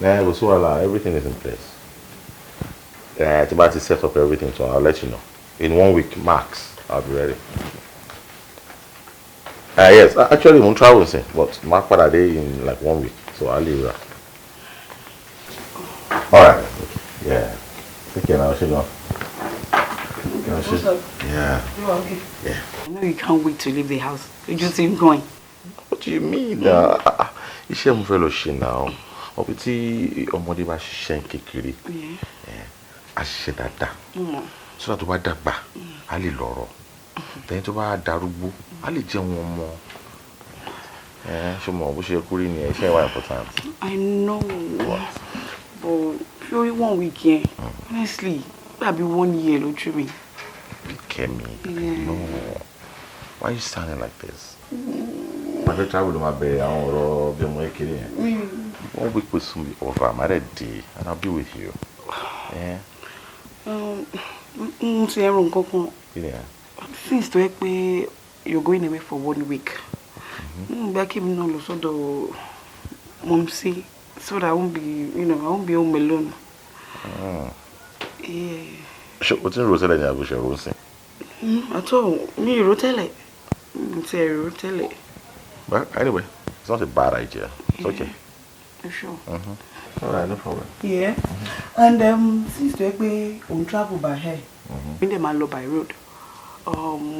Nah, we'll everything is in place. Yeah, it's about to set up everything, so I'll let you know. In 1 week max, I'll be ready. Yes, actually, I'm traveling, but Mark Pada Day in like 1 week, so I'll leave that. Alright. Yeah. Take care now, Shino. What's up? Yeah. You are okay? Yeah. I know you can't wait to leave the house. You just ain't going. What do you mean? Iṣẹ́ mo fẹ́ lọ ṣe now. Ọbí tí ọmọdé bá ṣiṣẹ́ kékeré. A ṣiṣẹ́ dáadáa. So that tó bá dàgbà, a lè lọ́rọ̀. Then tó bá darúgbó, a lè jẹun ọmọ. Ṣé mo bó ṣe kúrò ní iṣẹ́ ìwà important. I know. What? But only 1 week here. Honestly, that'll be 1 year lójú mi. Fikemi. No. Why are you sounding like this? My first travel to my bed, I want to be more kidding. 1 week will soon be over. I'm ready, and I'll be with you. Yeah. Yeah. Since to pé you're going away for 1 week. Back even no so the mom see so that I won't be, I won't be home alone. Yeah. So what's in Rosella and Abu Sharosi? At all, me rotele. Say rotele. But anyway, it's not a bad idea. It's okay. Sure. Alright, no problem. Yeah. And since we on travel by air, we dem a by road.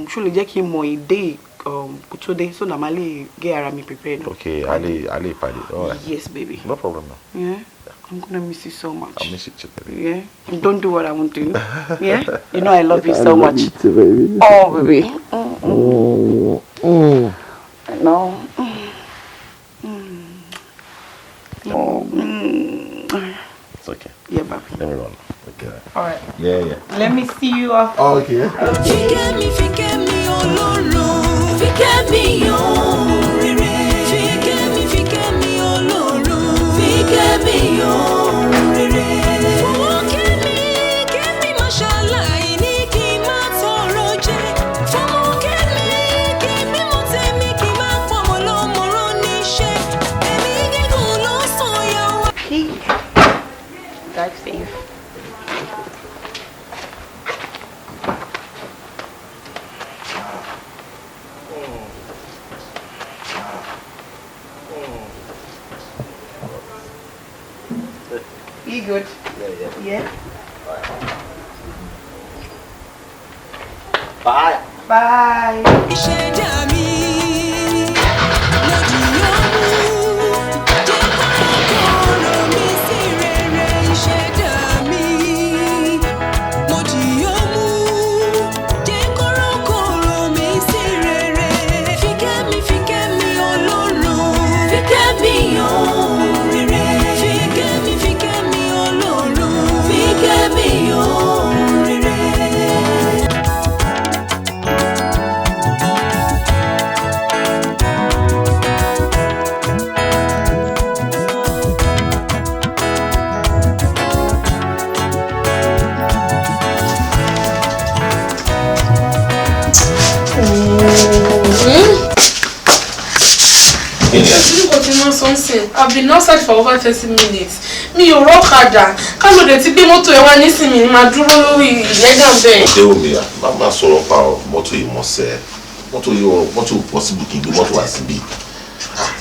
Surely Jackie mo a day today so that Mali get around me prepared. Okay, Ali party. Alright. Yes, baby. No problem now. Yeah. I'm gonna miss you so much. I'll miss you too, baby. Yeah. And don't do what I want to. Yeah. You know I love you so much. You too, baby. Oh, baby. No. It's okay. Yeah, baby. Let me run. Okay. Alright. Yeah. Let me see you off. Oh, okay. Fikemi, ololo. Fikemi, orere. Fikemi, ololo. Fikemi, orere. Kemi, mashallah, ni ki ma toro je. Kemi, mo temi ki ma pomo lo moro nishe. Emi gigun lo soya wa. Drive safe. You good? Yeah. Bye. Bye. I've been outside for over 30 minutes. Mi ò rọ́kadà. Ká ló dé tí gbé mọ́tò ẹ wá nísìnyí máa dúró lórí ìyẹ́gàn bẹ́ẹ̀. Ṣé omi à? Má sọ̀rọ̀ pa mọ́tò yìí mọ́sẹ̀. Mọ́tò possible kí n gbé mọ́tò wá síbí.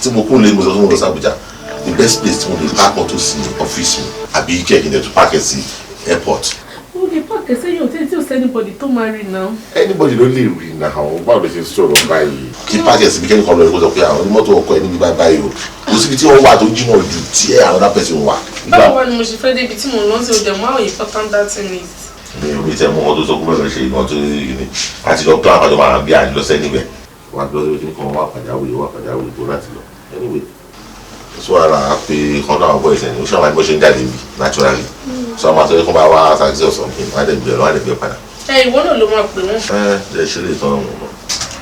Tí mo kún lé mo sọ fún mo lọ sí Abuja. The best place tí mo lè park mọ́tò sí ọ́fíìsì mi. Àbí kí ẹ̀kí tó park ẹ̀ sí airport. O lè park ẹ̀ sẹ́yìn òtí tí ò sẹ́ anybody tó máa rí náà. Anybody ló lè rí náà. Báwo ló ṣe sọ̀rọ̀ báyìí? Kí park ẹ̀ síbi kẹ́ni kan lọ rí kó sọ pé àwọn onímọ́tò ọkọ̀ ẹ̀ níbi báyìí o. Kò síbi tí wọ́n wà tó jìnnà ju tí another person wà. Báwo wá ni mo ṣe fẹ́ débi tí mo lọ sí ọdẹ mọ́ àwọn important that thing is. Mi ò rí tẹ́ mọ́ ọdún tó kú mẹ́rin ṣe ìgbọ́n tó rí ní àti lọ plan àjọ máa bí àjọ lọ́sẹ̀ níbẹ̀. Wà á lọ sí ojú kan wà pàjáwìrì bó láti lọ. Anyway, so ara pé kan náà bọ́ ìṣẹ̀ ní oṣù àwọn ẹgbẹ́ ṣe ń jáde bí naturally. So àwọn àtọ́jú kan bá wá taxi or something, wọ́n á dẹ̀ gbé wọ́n á dẹ̀ gbé padà. Ìwọ náà ló máa pè wọ́n. Jẹ́ ṣe lè tán wọn.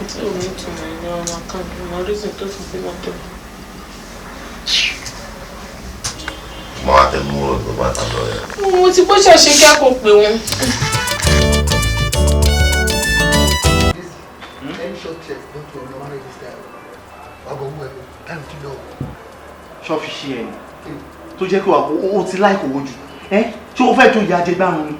Tí o ní ìtumọ̀ ìní ọmọ kan mọ reason tó fi gbé mọ́tò. Mo á tẹ̀ mú ọ̀dọ̀ bá tà lọ rẹ̀. Mo ti bó ṣàṣe kí a kò pè wọ́n. Ṣọ́ọ̀fì ṣí ẹ̀ tó jẹ́ pé o ti láìkò wojú ṣé o fẹ́ tó ìyá ajẹgbàrún ni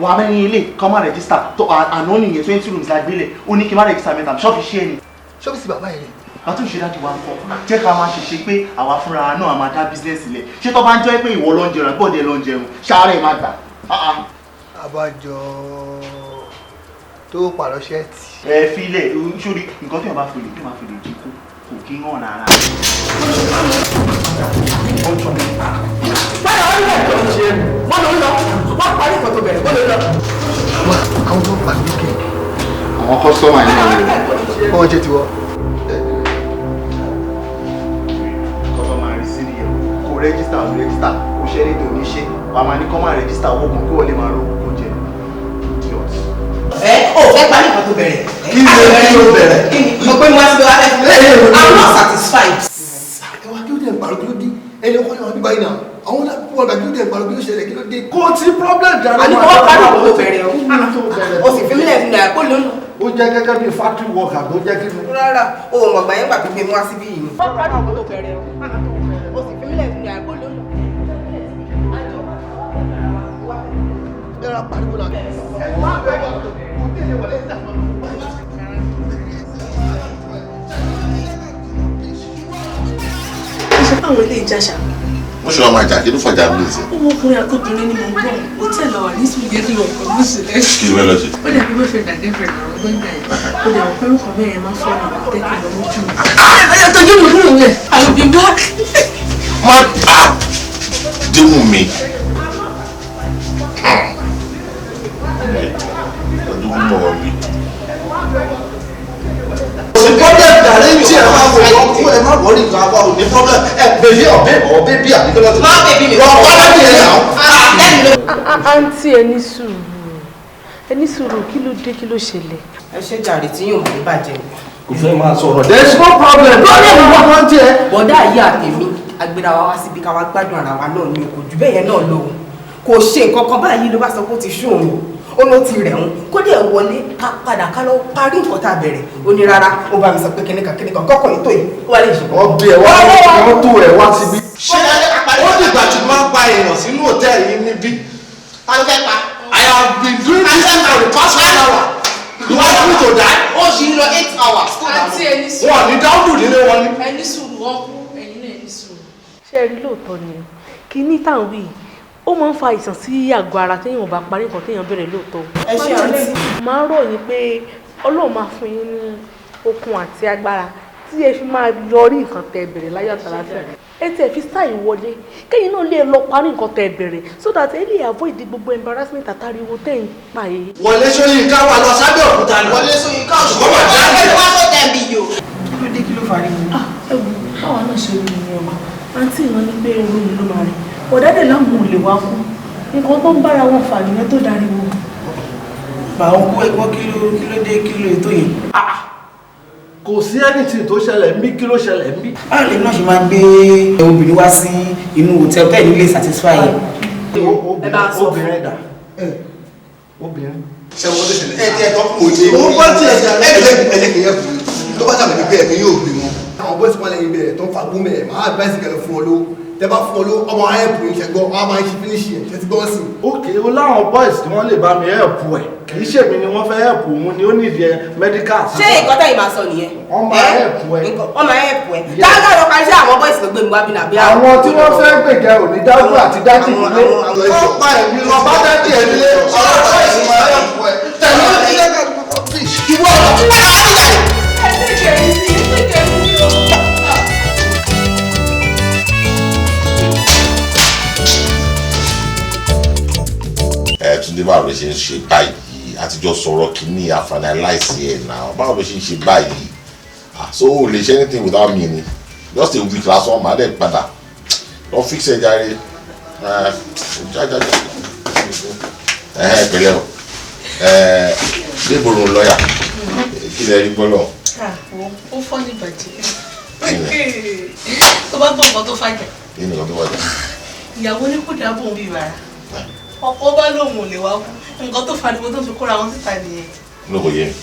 wà á mẹ́rin ilé kan máa rẹ́gísítà tó àná nìyẹn 20 rooms la gbélé ó ní kí n má rẹ́gísítà mẹ́ta ṣọ́ọ̀fì ṣé ẹni. ṣọ́ọ̀fì sí bàbá yẹn. àtúnṣe dájú wa ń kọ́ jẹ́ ká máa ṣèṣe pé àwa fúnra náà a máa dá bísíǹsì lẹ̀ ṣé tó bá ń jẹ́ pé ìwọ ló ń jẹun àbọ̀dẹ ló ń jẹun ṣáárẹ̀ má gbà. àbájọ tó pàrọ̀ ṣẹ́ẹ̀tì. Filẹ̀ sórí nǹkan tí wọ́n bá fi lè jí kó kò kí ń hàn rárá. àwọn tó pàdé wíkẹ̀. àwọn kọ́sọ́mà yẹn wọ́n wọ́n jẹ́ tiwọ́. kọ́sọ́mà rí sí nìyẹn kò rẹ́gísítà kò ṣe é tó ní ṣe wà máa ní kọ́ máa rẹ́gísítà owó kan kí wọ́n lè máa ro kó jẹ. Ó fẹ́ parí nǹkan tó bẹ̀rẹ̀. Kí ló bẹ̀rẹ̀? Mo pé mo wá sí wa fẹ́ fún mi. I'm not satisfied. Ẹ wá kí ló dé ń pàrọ̀ kí ló dé? Ẹni ọkọ yẹn wà bíbá yìí náà. Àwọn ọ̀dà ọ̀gá kí ló dé ń pàrọ̀ kí ló ṣẹlẹ̀ kí ló dé? Kò sí problem dára. Àní kò wá parí nǹkan tó bẹ̀rẹ̀ o. O sì fi mílẹ̀ fún mi àpò lónìí. Ó jẹ́ gẹ́gẹ́ bí factory worker tó jẹ́ kí ni. Rárá, o ò mọ̀gbà yẹn gbà pé mo wá síbí yìí ni. Wọ́n parí nǹkan tó bẹ̀rẹ̀ o. O sì fi mílẹ̀ fún mi àpò lónìí. Ẹ ra pariwo náà. Ṣé báwọn ilé ìjàṣà? Wọ́n ṣe wá máa jà kí ló fàjà mí nìyẹn. Ọmọkùnrin àtọ́bìnrin ni mo ń bọ̀. Hòtẹ́ẹ̀lì lọ wà ní Sùúrù kí ló kọ́ ló ṣe lẹ́sìn. Kí ló fẹ́ lọ sí? Ó dẹ̀ bí wọ́n fẹ́ dàgẹ́ fẹ̀rẹ̀ àwọn gbọ́ngàn yẹn. Ó dẹ̀ wọ́n fẹ́ràn kan bẹ́ẹ̀ yẹn máa fọ́ ọ̀nà tẹ́kì lọ lójú mi. Ẹ tọ́jú mi kúrò rẹ̀. I will be back. Má dímú mi. Ọdún mọ̀ mi. Problem dàrí tí ẹ máa wọ ọkú ẹ máa wọlé ìgbà wa ò ní problem ẹ bèbí ọbẹ bí àbíkọ́lá tó. Má bèbí mi. Wọ́n bá bẹ́ẹ̀ bí ẹ náà. Àǹtí ẹni sùúrù kí ló dé kí ló ṣẹlẹ̀. Ẹ ṣe jàre tí yóò mú bàjẹ́. Kò fẹ́ máa sọ̀rọ̀. There is no problem. Problem wà wọ́n jẹ́. Bọ̀dá yìí àtẹ̀mí agbéra wa wá síbi ká wá gbádùn ara wa náà ní kò jù bẹ́ẹ̀ yẹn náà lọ. Kò ṣe nǹkan kan báyìí ló bá sọ pé ó ti ṣú òun. Ó ló ti rẹ̀ òun. Kó dẹ̀ wọlé ká padà ká lọ parí nǹkan tá a bẹ̀rẹ̀. Ó ní rárá ó bá mi sọ pé kíníkan kọ́kọ́ yìí tó yìí. Ó wá lè ṣe. Ọbẹ̀ ẹ̀ wá wọ́n tó ẹ̀ wá síbí. Ṣé ó dìgbà tí máa ń pa èèyàn sínú hòtẹ́ẹ̀lì yìí níbí? Ta ló fẹ́ pa? I have been doing this thing for the past 1 hour. You want me to die? Ó ṣì ń lọ 8 hours. Àǹtí ẹni sùúrù. Wọ́n ní dáúdù nílé wọn ni. Ẹni sùúrù wọn kú, ẹ̀yin náà ẹni sùúrù. Ṣé ẹ rí lóòótọ́ ni kíní táwọn wí ó máa ń fa àìsàn sí àgọ́ ara téèyàn ò bá parí nǹkan téèyàn bẹ̀rẹ̀ lóòótọ́. Ẹ ṣe àǹtí. Máa ń rọ̀ yín pé Ọlọ́run máa fún yín ní okun àti agbára tí ẹ fi máa yọrí nǹkan tẹ́ bẹ̀rẹ̀ láyọ̀ àtàlàfíà. Ẹ tẹ̀ fi sáì wọlé kéyìn náà lè lọ parí nǹkan tẹ́ bẹ̀rẹ̀ so that ẹ lè avoid gbogbo embarrassment àtàríwo tẹ́ ń pa èyí. Wọlé Ṣóyínká wà lọ sábẹ́ òkúta ni. Wọlé Ṣóyínká ṣùgbọ́n wà jáde. Ẹ wá tó tẹ̀ bí yòó. Kí ló dé kí ló fariwo? Ẹ wò báwa náà ṣe rí ìyẹn ọmọ àǹtí ìran ní pé oró mi ló máa rí ọ̀dádẹ̀ láwọn ò lè wá kú nǹkan tó ń bára wọn fà nìyẹn tó darí wọn. Bàá kú ẹgbọ́n kí ló dé kí ló ètò yẹn. Kò sí anything tó ṣẹlẹ̀ ń bí kí ló ṣẹlẹ̀ ń bí. Báwo lè náà ṣe máa gbé obìnrin wá sí inú hòtẹ́ẹ̀lì tẹ́ẹ̀ nílé satisfy yẹn? Obìnrin dà. Obìnrin. Ṣé wọ́n lè ṣẹlẹ̀? Ẹ tiẹ̀ tọ́ kò dé. Mo bá tiẹ̀ jà ẹlẹ́kìn yẹn fún mi. Tó bá dàbí pé ẹ̀mí yóò gbé wọn. Àwọn bọ́sì wọn lẹ́yìn bẹ̀rẹ̀ tó ń fagbó mẹ́rẹ̀ máa advice kẹlẹ̀ fún ọ lówó. Tẹ bá fún ọ lówó ọmọ ayẹ́pù yìí ṣẹgbọ́ ọ máa ń ṣe finish yẹn ṣe ti gbọ́ sí. Ókè o láwọn boys tí wọ́n lè bá mi ẹ̀pù ẹ̀ kì í ṣèmi ni wọ́n fẹ́ ẹ̀pù òun ni ó nídìí ẹ medical. Ṣé nǹkan tẹ́yìn máa sọ nìyẹn? Wọ́n máa ẹ̀pù ẹ̀. Wọ́n máa ẹ̀pù ẹ̀. Dáńgá lọ parí sí àwọn bọ́ìsì tó gbé mi wá bí nàbí àwọn. Àwọn tí wọ́n fẹ́ gbèjà òní dájú àti dájú ilé. Wọ́n pa ẹ̀mí lọ bá dájú ẹ̀ nílé. Àwọn boys máa ẹ̀pù ẹ̀. Tẹ̀lé ìwọ Túndé báwo ló ṣe ń ṣe báyìí àtijọ́ sọ̀rọ̀ kìíní àfànàláìsí ẹ̀ náà báwo ló ṣe ń ṣe báyìí so o lè ṣe anything without me ni just a week lásán màá dẹ̀ padà lọ fix ẹ̀ járe jájájá pẹ̀lẹ́ o débòrò lọ́yà kí lẹ rí gbọ́lọ̀. Ó fọ́ ní bàjẹ́. Tó bá gbọ́ nǹkan tó fàjà. Kí ni nǹkan tó fàjà? Ìyàwó ní kò dábò ń bí ìbára. Ọkọ bá lóun ò lè wá kú nǹkan tó fariwo tó fi kóra wọn síta nìyẹn. Ló kò yé mi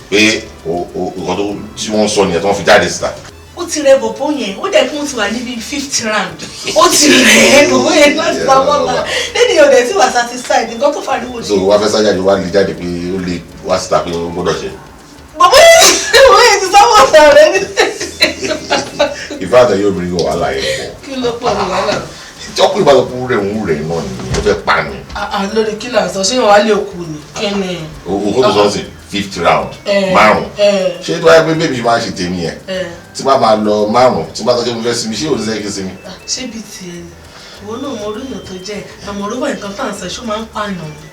pé nǹkan tó tí wọ́n ń sọ nìyẹn tí wọ́n fi jáde síta. Ó ti rẹ bọ̀bọ̀ yẹn ó dẹ̀ kún ti wà níbi 50 round ó ti rẹ bọ̀bọ̀ yẹn láti sá bọ́lá lẹ́ni ọ̀dẹ̀ tí wà satisfied nǹkan tó fariwo. so wàá fẹ́ sájà wá lè jáde pé ó lè wá síta pé ó gbọ́dọ̀ ṣe. bọ̀bọ̀ yẹn ti sá bọ́lá rẹ ní. ìfẹ́ àtẹ̀yẹ obìnrin wà wàhálà yẹn. kí ló pọ̀ ní wàhálà. ọkùnrin bá lọ kú rẹ̀ ń rẹ̀ náà ni ó fẹ́ pa ni. lórí kí là ń sọ ṣé wọn wá lé òkú ni kí ni. òkú tó sọ sí 50 round márùn ṣé tó wáyé pé bébí máa ń ṣe tèmi yẹn tí bá máa lọ márùn tí bá tọ́jú mo fẹ́ sinmi ṣé òun ṣe kí sinmi. ṣé bíi tiẹ̀ ni ìwọ náà mo rí èèyàn tó jẹ́ àmọ́ orúkọ nǹkan tá à ń sọ ṣó máa ń pààyàn ni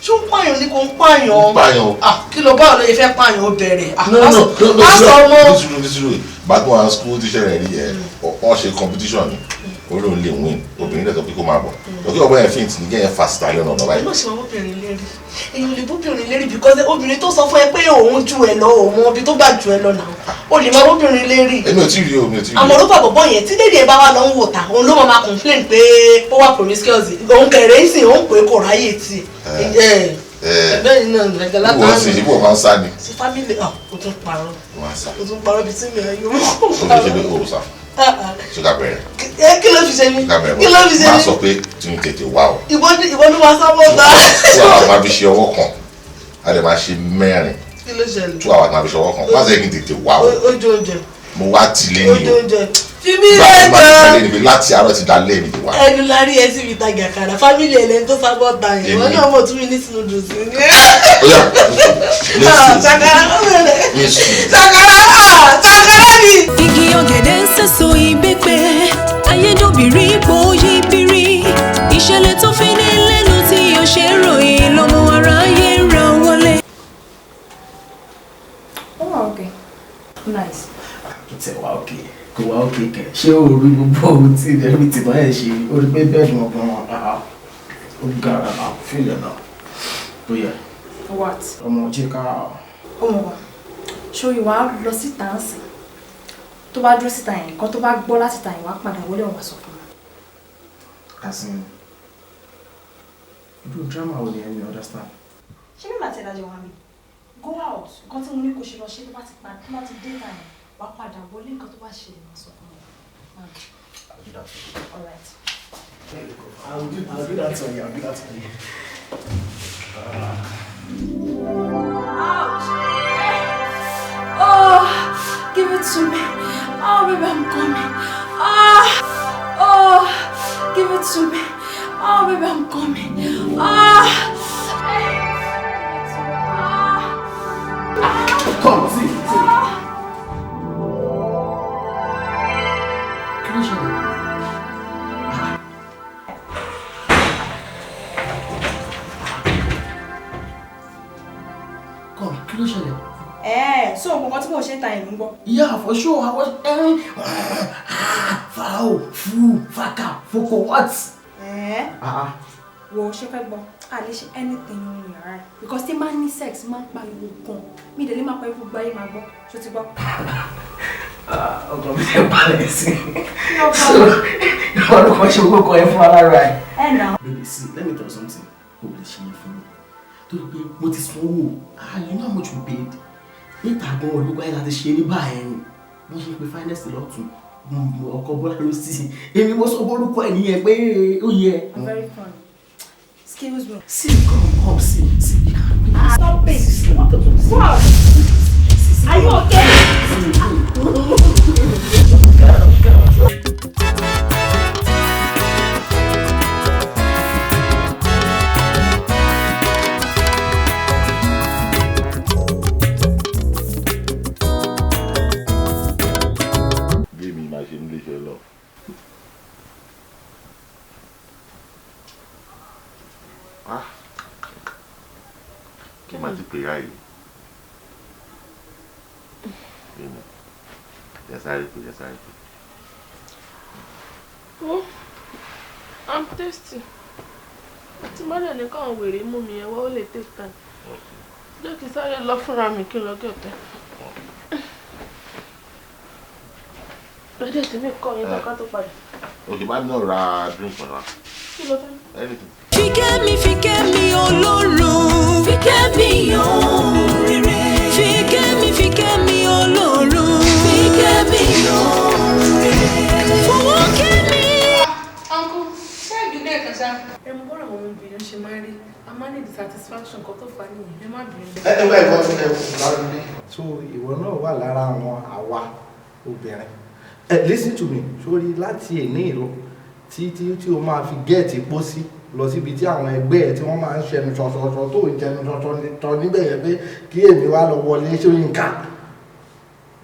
ṣó ń pààyàn ni kò ń pààyàn. kí ló báwo ló yẹ fẹ́ pààyàn ó bẹ̀rẹ̀. nísìrò bàtún àwọn school teacher rẹ̀ rí ẹ̀ wọ́n ṣe competition ni olóhùn lè win obìnrin lẹ́tọ̀ pé kó máa bọ̀ lọ́kẹ́ ọ̀bọ̀n yẹn fíìntì ní kẹ́yìn fásitì ayọ̀ náà báyìí. èmi ò ṣe máa bóbìnrin lérí èyí lè bóbìnrin lérí because obìnrin tó sọ fún ẹ pé òun ju ẹ lọ òun ibi tó gbà ju ẹ lọ náà o lè máa bóbìnrin lérí. èmi ò tí ì rí o mi ò tí ì rí. àmọ́ orúkọ àbọ̀bọ̀ yẹn tí dédé bá wà lọ ń wò ta òun ló máa complain pé ó wà promiscuous òun kẹrẹ ń sìn òun pé kò ráyè tí bẹ́ẹ̀ náà nàìjíríà látàrí ìwọ sì ìwọ máa ń sá ni. sí family o tún parọ́ o tún parọ́ bíi tí mi ò yọ. o fi ṣe pé o sá ṣúgà bẹ̀rẹ̀. kí ló fi ṣe mí kí ló fi ṣe mí. máa sọ pé tí n tètè wá o. ìwọ ló máa sábọ̀ ta. tí àwọn máa fi ṣe ọwọ́ kan a lè máa ṣe mẹ́rin kí ló ṣẹlẹ̀. tí àwọn máa fi ṣe ọwọ́ kan má ṣe kí n tètè wá o. ojú oúnjẹ. mo wá tì lé ní o. fi mí lẹ́jọ́. láti àárọ̀ ti dá lé mi wá. ẹnu la rí ẹ sí mi tajà kàrà fámìlì ẹlẹ́ni tó sábọ̀ ta yẹn wọn náà mọ̀ tún mi ní sinú dùn sí ni. ṣàkàrà ni. igi ọ̀gẹ̀dẹ̀ ń sèso ìbẹ́pẹ ayédòbìrí bòóyí bírí ìṣẹ̀lẹ̀ tó fi ní lẹ́nu tí yóò ṣe ròyìn lọ́mọ aráyé ń ra wọlé. ó wà okay nice. It's wà okay kò wà okay kẹ ṣé o rí gbogbo ohun tí ẹbí tí báyẹn ṣe o rí pé bẹ́ẹ̀ ni ọgbọ́n ó gara náà fílẹ̀ náà tó yẹ. what. ọmọ jẹ ká. ọmọ wa ṣó ìwà lọ síta ń sìn tó bá dúró síta yẹn nǹkan tó bá gbọ́ láti ta yẹn wá padà wọlé ọ̀wá sọ fún mi. asin irú drama wo ni ẹni understand. ṣé bí màá tẹ̀lé ajọ wa mi go out nǹkan tí mo ní kò ṣe lọ ṣe tó bá ti dé ta yẹn wá padà wọlé nǹkan tó bá ṣe lè máa sọ fún mi. All right. I'll do that for you. Ouch! Oh, give it to me. Oh, baby, I'm coming. Oh, give it to me. Oh, baby, I'm coming. Come, see. So nǹkan tí mo ṣe ń ta ìlú ń gbọ́. Yeah, for sure. I was Fao, Fu, Faka, Foko, what? Wo ṣe fẹ́ gbọ́ a lè ṣe anything nínú yàrá rẹ̀ because tí máa ń ní sex máa ń pariwo gan mi ìdílé máa pariwo gbogbo ayé máa gbọ́ ṣó ti gbọ́. ọkọ mi ṣe balẹ̀ sí i so ìwọ ló kọ́ ṣe gbogbo kan ẹ fún ara rẹ̀. Baby, see, let me tell you something. O lè ṣe yẹn fún mi torí pé mo ti sanwó you know how much we paid. Níta gan olùkọ́ ẹ̀ láti ṣe ní báyìí wọ́n ṣe pé finance lọ́tún ọkọ̀ bọ́lá ló sì èmi mo sọ orúkọ ẹ̀ nìyẹn pé ó yẹ. I'm very fun. Excuse me. See, come, see. Stop it. What? Are you okay? I'm thirsty. Tí má dẹ̀ ní káwọn wèrè mú mi yẹn wá ó lè take time. Jẹ́ kí sáré lọ fúnra mi kí n lọ gẹ̀tẹ̀. Lọ́dẹ̀ tí mi kọ́ yín ká tó padà. Òkè bá mi náà ra drink for wa. Kí ló fẹ́? Anything. Fikemi Ọlọ́run. Fikemi ohun rere. Fikemi Ọlọ́run. Fikemi ṣá. Ẹ mọ bọ́rọ̀ àwọn obìnrin ṣe máa rí. A máa ní dissatisfaction kan tó fà nìyẹn. Ẹ má bínú. Ẹgbẹ́ ìwọ ti ẹ̀ lárúdé. So ìwọ náà wà lára àwọn àwa obìnrin. Listen to me, sórí láti èní ìlọ tí o máa fi gẹ́ẹ̀tì pósí lọ síbi tí àwọn ẹgbẹ́ ẹ̀ tí wọ́n máa ń ṣẹnu ṣọ̀ṣọ̀ṣọ̀ tó ń jẹnu ṣọ̀ṣọ̀ níbẹ̀ yẹn pé kí èmi wá lọ wọlé Ṣóyínká.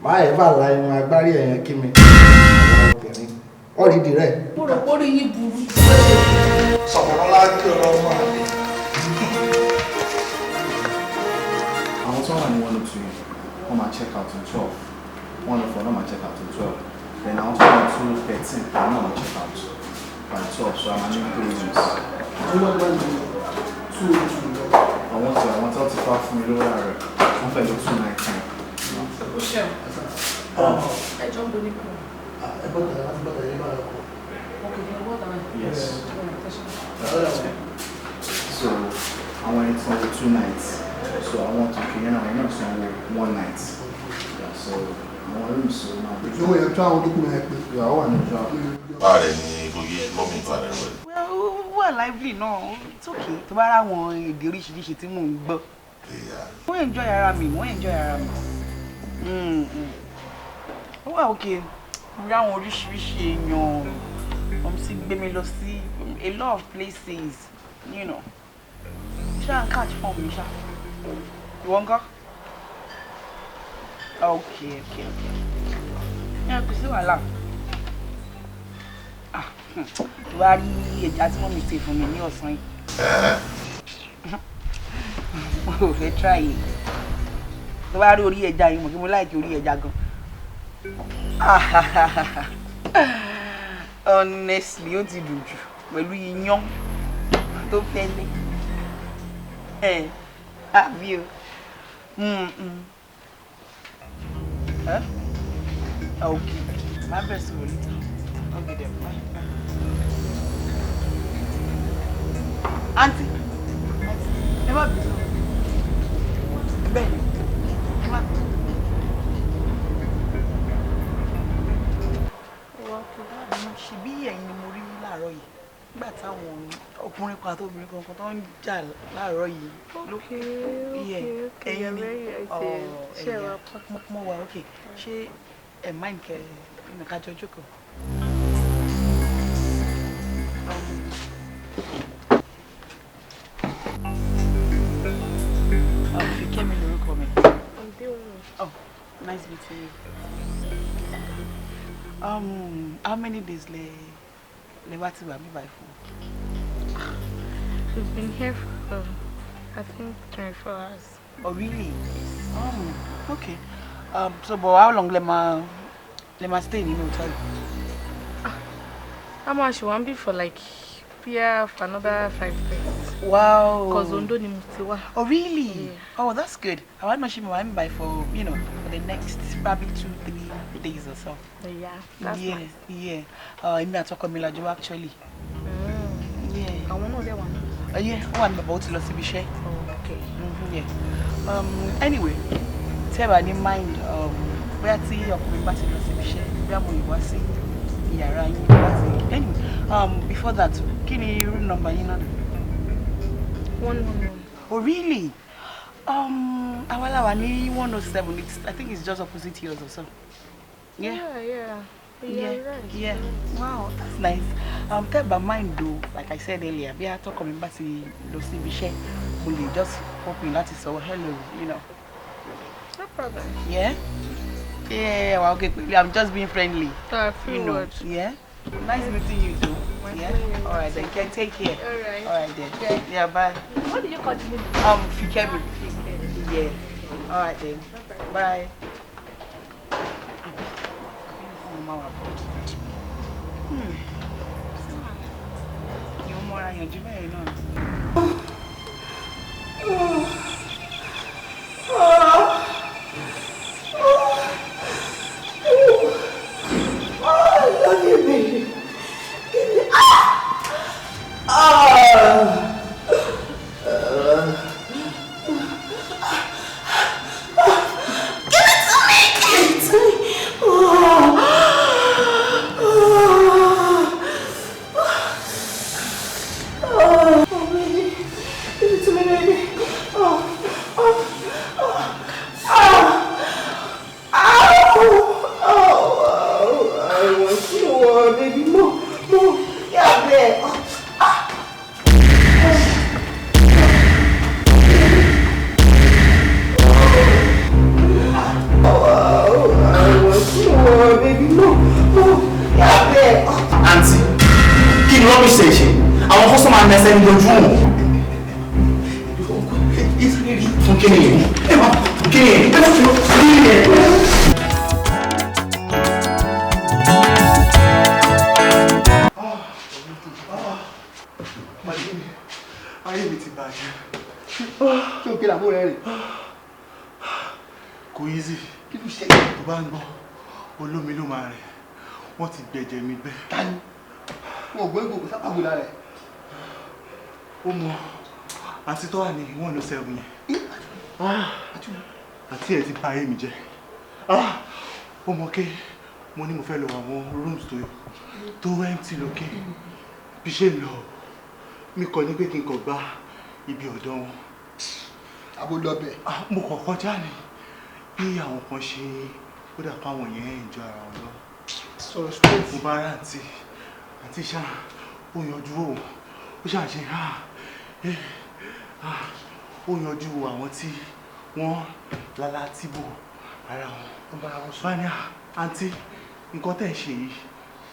Má ẹ̀ bá la ẹnu agbárí ẹ̀yẹn kí mi. Àwọn obìnrin ọ̀rídìí rẹ̀. Mo rò pé orí yín burú. Sọ̀rọ̀ láti ọlọ́run àlè. Àwọn tó wà ní 102 wọ́n máa check out in 12. 104 náà máa check out in 12. Then àwọn tó wà ní 213 àwọn náà máa check out by 12. So I'm ní 3 rooms. Àwọn tó ti fà fún mi lórí ààrẹ wọ́n fẹ́ lọ 219. Ó ṣe ẹjọ́ ń bo ní kúrò. Yes. So I want it for 2 nights. So I want to clean and I know some 1 night. Yeah, so I want to so now. No, you're trying to do it. Yeah, I want to job. Well, lively no. It's okay. Tó bá ra wọn èdè oríṣiríṣi tí mò ń gbọ́. Mo enjoy ara mi, Well, okay. Mo ra wọn oríṣiríṣi èèyàn. Wọ́n sì gbé mi lọ sí a lot of places, you know. Try and catch fun mi, sha. You want go? Okay. Yeah, kò sí wàhálà. Wá rí ẹja tí wọ́n mi ṣe fún mi ní ọ̀sán yìí. Mo ò fẹ́ try it. Tó bá rí orí ẹja yìí, mo kí mo like orí ẹja gan. Honestly, ó ti dùn jù pẹ̀lú iyán tó fẹ́lẹ́. Àbí o. Okay. Má bẹ̀rẹ̀ sí wọlé tán. Okay then. Auntie. Ẹ má bẹ̀rẹ̀. Bẹ́ẹ̀ni. Ẹ má bẹ̀rẹ̀. Ṣebí ẹ̀yin ni mo rí láàárọ̀ yìí nígbà táwọn ọkùnrin kan àti obìnrin kan tó ń jà láàárọ̀ yìí ẹ̀yin ni mo wà okay ṣé ẹ mind kẹ inú kájọ jókòó. Fikemi lórúkọ mi. Oh, nice meeting you. How many days le wá ti wà mí by phone? We've been here for I think 24 hours. Oh really? Okay. So but how long le ma stay in the hotel? I'm actually one be for like here for another 5 days. Wow. Because Ondo ni mo ti wá. Oh really? Yeah. Oh that's good. I want my by for for the next probably 2-3 days or so. Yeah, that's nice. Yeah. I'm not talking Olajuwon actually. Yeah. I want to know that one. Yeah, one about to lose ibi. Oh, okay. Yeah. Anyway, tell me in mind where ti ọkùnrin bá ti lọ sí ibi iṣẹ́, bí àmọ́ ìwá sí yàrá yín bá ti. Anyway, before that, kí ni room number yín náà? 111. Oh really? Awalawa ni 107. I think it's just opposite yours or so. Yeah. Right. Yeah. Wow, that's nice. Tell my mind though, like I said earlier, be I talk coming back to Los Ibiche, will you just pop in that is so hello, No problem. Yeah? Yeah, well, okay, I'm just being friendly. Yeah? Nice meeting you too. Yeah? Alright then, can take care. Alright then. Yeah, bye. What did you call me? Fikemi. Yeah. Alright then. Bye. You're more than your Jamaican, tó máa mẹsẹ̀ ní ojú wọn. Fún kí ni yẹn? Ẹ máa kí ni yẹn? Ẹ máa fi kí ni yẹn? Ayé mi ti bàjẹ́. Ṣé o kí làbó rẹ̀ rè? Kò easy. Kí ló ṣe é? Tó bá ń gbọ́, olómi ló máa rẹ̀. Wọ́n ti gbẹ̀jẹ̀ mi gbẹ́. Tani? Wọ́n ò gbé gbogbo sápàgbé lára ẹ̀. Ó mọ àti tó wà ní 107 yẹn. Àti ẹ̀ ti bà ayé mi jẹ́. Ó mọ ké mo ní mo fẹ́ lọ àwọn rooms tó empty lókè. Bí ṣe lọ, mi kàn ní pé kí n kàn gba ibi ọ̀dọ̀ wọn. Àbò lọ́bẹ̀. Mo kàn kọjá ni bí àwọn kan ṣe ó dà káwọn yẹn ń jọ ara wọn lọ. Sọ̀rọ̀ straight. Mo bá rà àǹtí ṣá ó yanjú o ó ṣàṣe ó yanjú àwọn tí wọ́n lálá tíbò ara wọn. Bá ní àǹtí nǹkan tẹ̀ ń ṣe yìí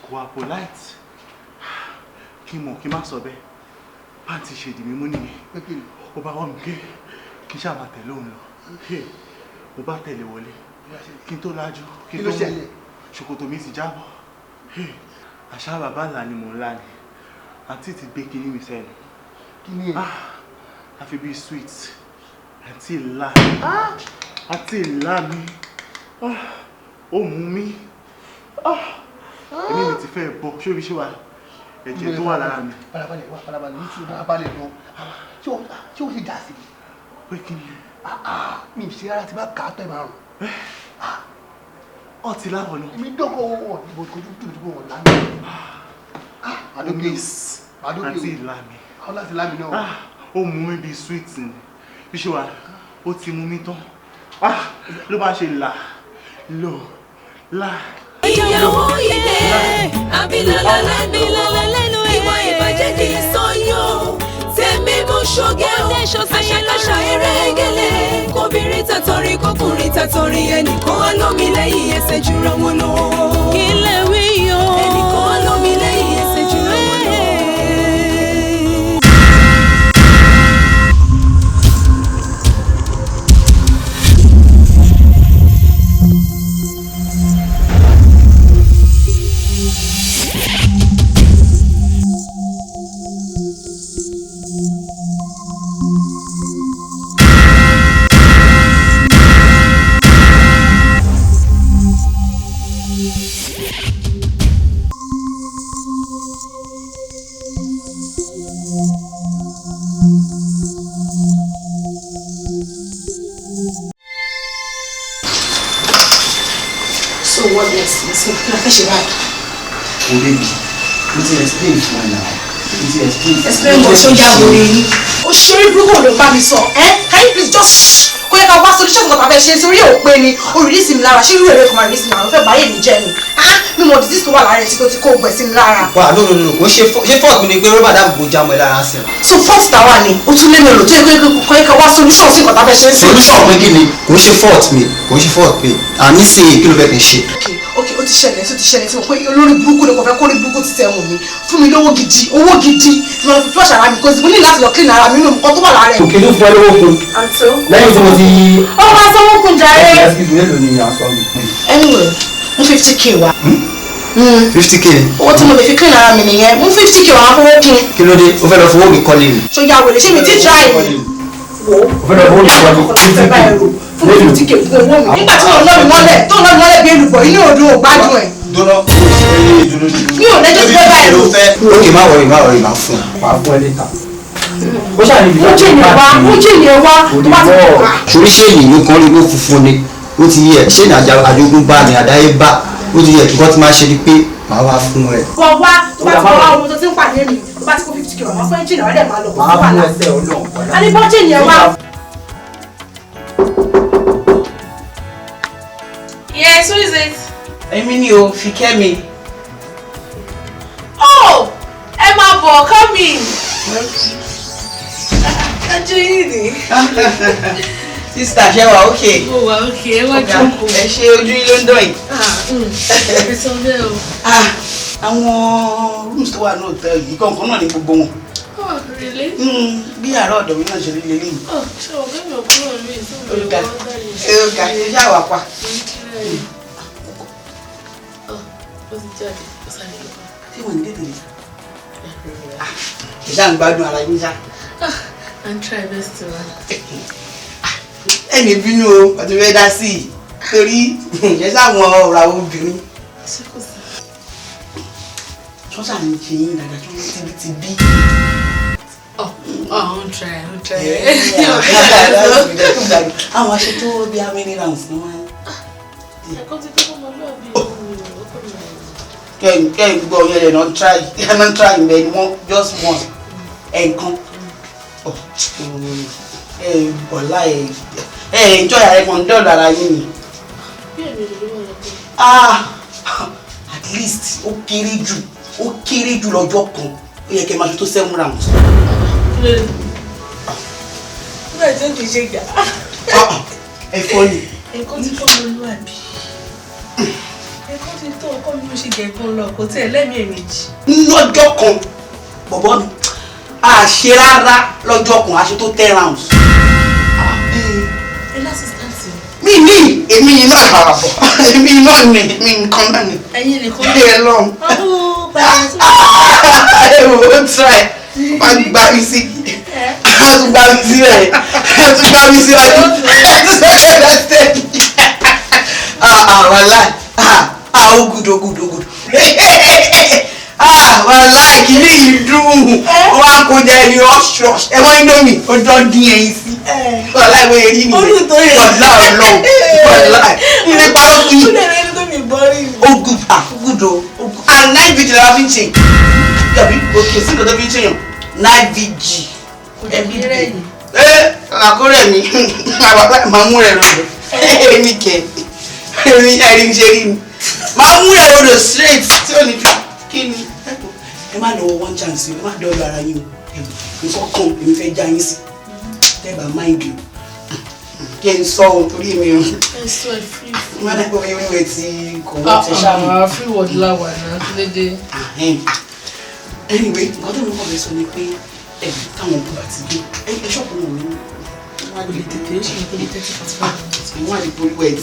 kò wà polite kí n má sọ bẹ́ẹ̀ pàǹtí ṣe dì mí mú nìyẹn. Ó bá wọ́n mi kí n ṣáà máa tẹ̀lé òun lọ. Mo bá tẹ̀lé wọlé kí n tó lájú kí n tó mú ṣòkòtò mi ti jábọ̀. Àṣà bàbá ńlá ni mò ń lá ni àǹtí ti gbé kinní mi sẹ́nu. Kíní ẹ̀? Àfi bí sweet àǹtí ìlà mi ó mú mi èmi mi ti fẹ́ bọ́ ṣé omi ṣe wà ẹ̀jẹ̀ tó wà lára mi. Palabalẹ̀ ní tí o bá balẹ̀ lọ ṣé o ti dà sí i? Pé kí ni? Mi ì ṣe rárá ti bá kà á tẹ̀ márùn. Ọtí láwọn náà. Èmi dọ́kọ̀ wọn ìbò kojú tó wọn lánàá. Àdókè àǹtí ìlà mi. Àwọn láti lámi náà. Ó mú mi bí sweet ni bí ṣe wà ó ti mú mi tán ló bá ṣe là là. Ìyàwó ilé abilalala lẹ́nu ìwà ìbàjẹ́ kì í sọ́yún tẹ̀mí mú ṣọ́gẹ́ o àṣàkáṣà eré gẹ́lẹ́ kóbìnrin tàtọ́rí kọkùnrin tàtọ́rí ẹnìkan á lómi lẹ́yìn ẹsẹ̀ jùlọ wọn lọ. Ilé wí yọ ẹnìkan á lómi lẹ́yìn ẹsẹ̀ jùlọ wọn lọ. Explain what so ya wore ni. O ṣori burúkú ló bá mi sọ. Can you please just kó yẹ ká wá solution kan tá fẹ́ ṣe sórí ò pé ni. O release mi lára. Ṣé irú èrè kan máa release mi lára? O fẹ́ báyé mi jẹ́ ni. Mi mọ̀ disease tó wà lára ẹ̀ tí tó ti kó gbẹ̀ sí mi lára. Wà no. Ó ṣe fault mi ni pé rọ́bà dáàbò já mọ́ ẹ lára sí. So fault ta wà ni. O tún lé mi lò tó yẹ kó yẹ ká wá solution sí kan tá fẹ́ ṣe. Solution pé kí ni? Kò ṣe fault mi. Àní sí kí ló fẹ́ kí n ṣe. Okay, ó ti ṣẹlẹ̀ tí mo pé olórí burúkú ni kò fẹ́ kórí burúkú ti tẹ̀wọ̀n mi fún mi lówó gidi tí mo fi flush ara mi cause mo ní láti lọ clean ara mi nínú nǹkan tó wà lára ẹ̀. Òkè ló fún ẹ lówó kun. Àǹtó. Lẹ́yìn tí mo ti. Ó máa sanwó kun jàre. Excuse me, èlò ni aṣọ mi. Anyway, mú 50k wá. 50k. Owó tí mo lè fi clean ara mi nìyẹn. Mú 50k wá fowó kun. Kí ló dé? O fẹ́ lọ fowó mi kọ́lé mi. Ṣo ya wèrè ṣé mi ti try ni? Wo. O fẹ́ lọ fowó mi kọ́lé. Fún 50k fún owó mi. Nígbà tí wọ́n lọ́ mi mọ́lẹ̀ tó lọ́ mi mọ́lẹ̀ bí èlùbọ̀ inú òdu ò gbádùn ẹ̀. Dúró. Mi ò lẹ́jọ́ tí bẹ́ẹ̀ báyìí lò. Ókè má wọrí máa fún ẹ. Máa fún ẹ létà. Ó ṣàní ìbí Ó jẹ́ ìyẹn wá tó bá ti kọ̀ wá. Sórí ṣé ènìyàn kan rí ló funfun ni ó ti yẹ ṣé ní àjogún bá ní àdáyé bá ó ti yẹ kí wọ́n ti máa ṣe ni pé màá wá fún ẹ. Wọ́n wá tó bá ti kọ̀ wá ohun tó ti ń pàdé mi tó bá ti kó 50k wá fún ẹ́ńjìnì wá dẹ̀ máa lọ. máa fún ẹsẹ̀ ọlọ́run. A ní bọ́jìnì ẹ̀ wá. Yes, who is it? Èmi ni o, Fikemi. Oh, ẹ máa bọ̀, come in. Ẹjọ́ yìí ni. Sister, ṣé wà okay? Mo wà okay, ẹ wá jókòó. Ẹ ṣe ojú yín ló ń dán yìí. Ẹ sọ bẹ́ẹ̀ o. Àwọn rooms tó wà ní hòtẹ́ẹ̀lì yìí kọ̀ọ̀kan náà ní gbogbo wọn. Oh, really? Bí àárọ̀ ọ̀dọ̀ mi náà ṣe rí lélẹ́yìn. Oh, ṣé o gbé mi kúrò ní ìsúnmọ́ ìwà ọ̀gá ṣe àwà pa. Ó ti jáde, ó sáré lọ. Tí wọ́n ń dé tèmi. Ìṣá ń gbádùn ara yín ṣá. And try best to run. Ẹni bínú o, ọdún fẹ́ dá sí i. Torí ìyẹn sáwọn ọ̀rọ̀ àwọn obìnrin. Ṣé kò sí? Ṣọ́ṣà ní kí yín dáadáa tó ti bí. I'll try. Àwọn aṣọ tó bí how many rounds ni wọ́n. Ẹ̀kọ́ ti tó mọ́ lọ́ọ̀bì kẹ́yìn gbọ́ yẹn lè not try bẹ́ẹ̀ ni wọ́n just one ẹ̀ẹ̀kan bọ̀lá enjoy ara ẹ̀kan dọ́ọ̀lù ara yín ni. At least ó kéré jù lọ́jọ́ kan ó yẹ kẹ́ máa ṣe tó 7 rounds. Bẹ́ẹ̀ tó kì í ṣe gà. Ẹ̀fọ́ ni. Ẹ̀kọ́ ti tó mọ́ lọ́ọ̀bì. Ẹ̀kọ́ ti tó ọkọ mi ó ṣe gẹ̀ẹ́gùn lọ kò tí ẹ̀ lẹ́mìí èmejì. Lọ́jọ́ kan bọ̀bọ́ mi a ṣe rárá lọ́jọ́ kan a ṣe tó 10 rounds. Ẹ lásìstáǹtì. Èmi náà àbọ̀ èmi náà ni èmi nǹkan náà ni. Ẹ̀yin nìkan. Ẹ lọ. Ó try wá gbá mi sí wá tún gbá mi sí rẹ̀ wá tún gbá mi sí wájú wá tún sọ́kẹ́ lọ́sẹ̀. Wàláì ó good. Wàláì kìíní yìí dùn wọ́n á kó jẹ ẹni ọ̀ṣọ́ ẹ̀wọ̀n indomie ó dán dín ẹyin sí. Wàláì wọ́n èrí nìyẹn wàláì ilé parọ́ fún yìí. Ó good and night vigil la fi ń ṣe yàbí òkè sí ìdọ́tọ́ fi ń ṣèyàn night vigil. Àkórè mi máa mú rẹ̀ lọ́dọ̀ èmi kẹ̀ ẹ̀rí ṣe rí mi máa mú rẹ̀ lọ́dọ̀ straight tí ò ní fi kí ni ẹ má lọ́wọ́ one chance ẹ má dọ́ọ̀lù ara yín o nǹkan kan èmi fẹ́ já yín sí tẹ́bà mind you kí n sọ ohun torí mi o má dẹ́gbọ́ mi wíwẹ̀ tí kò wọ́n ti ṣáà mi. Free word láwà náà kí lédè. Anyway nǹkan tó ń kọ́ mi sọ ni pé táwọn bùbá ti dé ẹ ṣọ́ọ̀pù wọn ní wọ́n á lè tètè ó ṣe ní pé 30-45 minutes wọ́n á lè polówó ẹ̀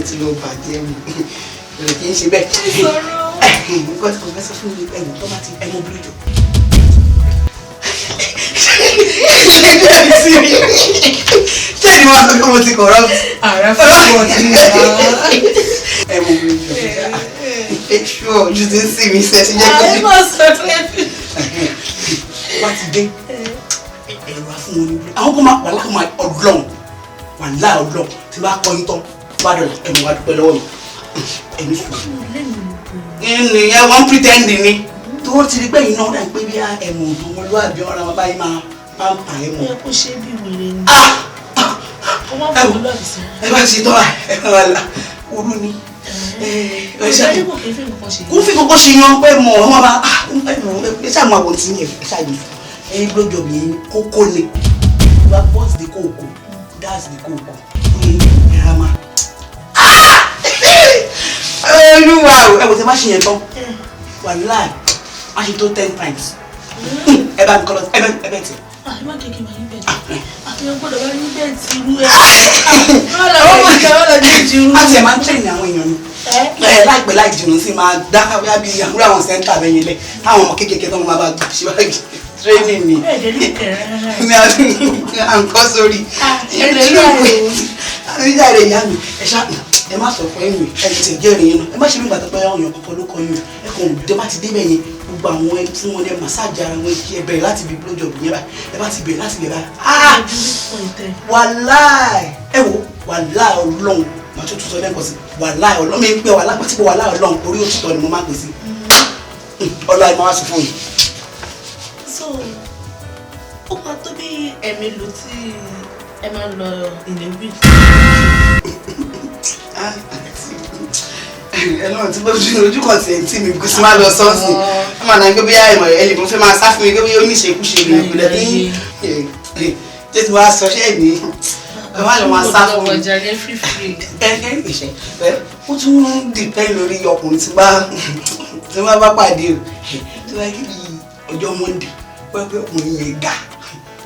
tí ló bàjẹ́ mi rẹ̀ kì í ṣe bẹ́ẹ̀. Nǹkan tí kò fẹ́ sọ fún mi ẹ̀wọ̀n tó bá ti ẹ̀wọ̀n bílíjọ. Ṣé ni wọ́n sọ pé mo ti kọ̀rọ̀? Ààrẹ fún ọ̀dọ́ ní ìlà. Ẹ̀wọ̀n bílíjọ. Ṣé ojú ti ń sìn mí sẹ́ ṣe jẹ́ kí. Ààrẹ máa sọ fún ẹbí. Wọ́n ti dé ẹ̀rọ fún wọn níbi. Àwọn kan máa wà lákàmọ́ ọ̀dọ́n wà láà ọ̀dọ́n tí bá kọ́ yín tán bá dọ̀là ẹ̀mí wá dúpẹ́ lọ́wọ́ mi. Ẹ̀mí sùn. Ènìyàn wọ́n pretend ni. Tó ti rí pẹ́yìn náà dáa pé bí ẹ̀mọ̀ tó wọn ló àbí ọ̀rọ̀ àwọn báyìí máa bá ń pa ẹ̀mọ̀. Ẹ kó ṣe bí wèrè ni. Ọmọ fún mi lọ́ọ̀bì sí. Ẹ bá ṣe tọ́ra ẹ bá wà lá orú ni. Kò fi nǹkan ṣe. Kò fi kókó ṣe yan pé mọ̀ ọ́n bá ẹ ṣáà máa wọ̀ tí yẹn ẹ ṣáà yìí. Ẹyin blowjob yẹn kókó ni. What's the kókó? That's the kókó. Ẹ̀rọ máa. Olúwa o ẹ wò tí a bá ṣe yẹn tán wàláì a ṣe tó 10 times ẹ bá mi kọ́ lọ ẹ bẹ tẹ. Ẹ má jẹ́ kí n máa yín bẹ́ẹ̀ tí àtẹ̀yìn gbọ́dọ̀ bá yín bẹ́ẹ̀ tí irú ẹ̀. A ti ẹ̀ máa ń tẹ̀lé àwọn èèyàn ni láìpẹ́ láì jìnnà sí máa dá wíwá bí àwúrò àwọn sẹ́ńtà bẹ́yẹn lẹ̀ táwọn ọmọ kékeré tó máa bá gbà ṣíwájú training ni ní àǹkọ́ sórí ìyá rẹ̀ ìyá mi ẹ ṣáà ẹ má sọ fún ẹ̀mí ẹ ti jẹ́rìí yẹn náà ẹ má ṣe bí gbàtọ́ pé ọ̀yàn kọ̀ọ̀kan ló kọ yín ẹ kàn dé bá ti débẹ̀ yẹn gbogbo àwọn ẹ fún wọn ẹ màsáàjì ara wọn ẹ bẹ̀rẹ̀ láti bí blowjob yẹn báyìí ẹ bá ti bẹ̀rẹ̀ láti bẹ̀rẹ̀ báyìí. Wàláì ẹ wo wàláì Ọlọ́run màá tó tún sọ lẹ́kọ̀ọ́ sí wàláì Ọlọ́run mi ń pẹ́ wàláì pàtí pé wàláì Ọlọ́run orí òtítọ́ ni mo máa pè sí ọlọ́ọ̀ ẹ máa wá sọ fún yìí. So ó máa tó bí ẹ̀mí lò tí ẹ máa lọ ìléwì. Ẹlọ́run tí ojú kan ti ẹ̀ tí mi kò sí máa lọ sọ́ọ̀sì wọ́n máa náà gbé bóyá ìmọ̀ ẹlẹ́bí mo fẹ́ máa sá fún mi gbé bóyá oníṣekúṣe mi ìpìlẹ̀ ní jẹ́ tí wọ́n á sọ ṣẹ́ ní ẹ má lọ máa sá fún mi. Ìṣẹ́ ó tún dìpẹ́ lórí ọkùnrin tí wọ́n bá pàdé o tí wọ́n kí ọjọ́ Monday pé ọkùnrin yẹn ga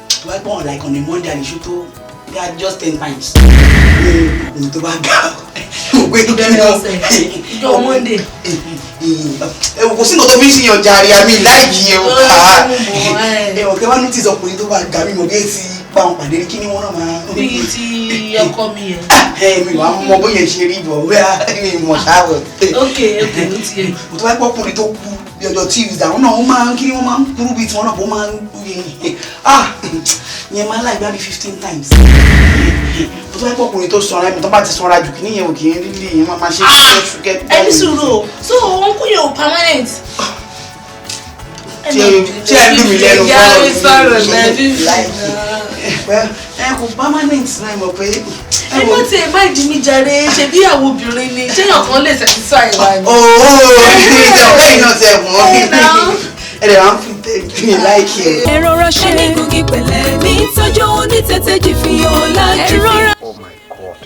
tó bá gbọ́n like on a Monday and shoot to ga just 10 times ọkùnrin tó bá ga mo gbé tó kí ni ìjọ Monday kò sí nǹkan tó fi ń ṣèyàn jàre àmì láìkí yẹn o kẹ́ wá notice ọkùnrin tó bá ga mi mọ̀ bí ẹ ti bá wọn pàdé kí ni wọ́n náà máa. bíi ti ọkọ mi yẹn. mi wàá mọ bóyá ṣe rí ibò bóyá mi mọ̀ ṣáàbọ̀. ok ló ti yẹ. mo tó bá gbọ́ ọkùnrin tó kú bí ọjọ́ Tuesday àwọn náà wọ́n máa ń kí ni wọ́n máa ń kúrú bíi tiwọn náà bó máa ń kú yẹn yẹn máa ń láì gbá bí 15 times. mo tó bá gbọ́ ọkùnrin tó sanra mi tó bá ti sanra jù kí nìyẹn ò kì í rí lè yẹn máa ṣe ṣúkẹ́. ẹni sùúrù so òun kú yóò permanent. tí ẹ lù mí lẹ́nu kò permanent náà mọ̀ pé. ẹ má tiẹ̀ má jí mi jàre ṣe bí àwọn obìnrin ni ṣéyàn kan lè satisfy wa ni. ọ̀gá iná ti ẹ̀wọ̀n ẹ̀rẹ̀ wá ń fi tẹ̀lé láìkí ẹ̀. ẹ̀rọ ránṣẹ́ ní gògì pẹ̀lẹ́ ní tọ́jú onítẹ̀tẹ̀jì fi Ọlájú. Oh my God.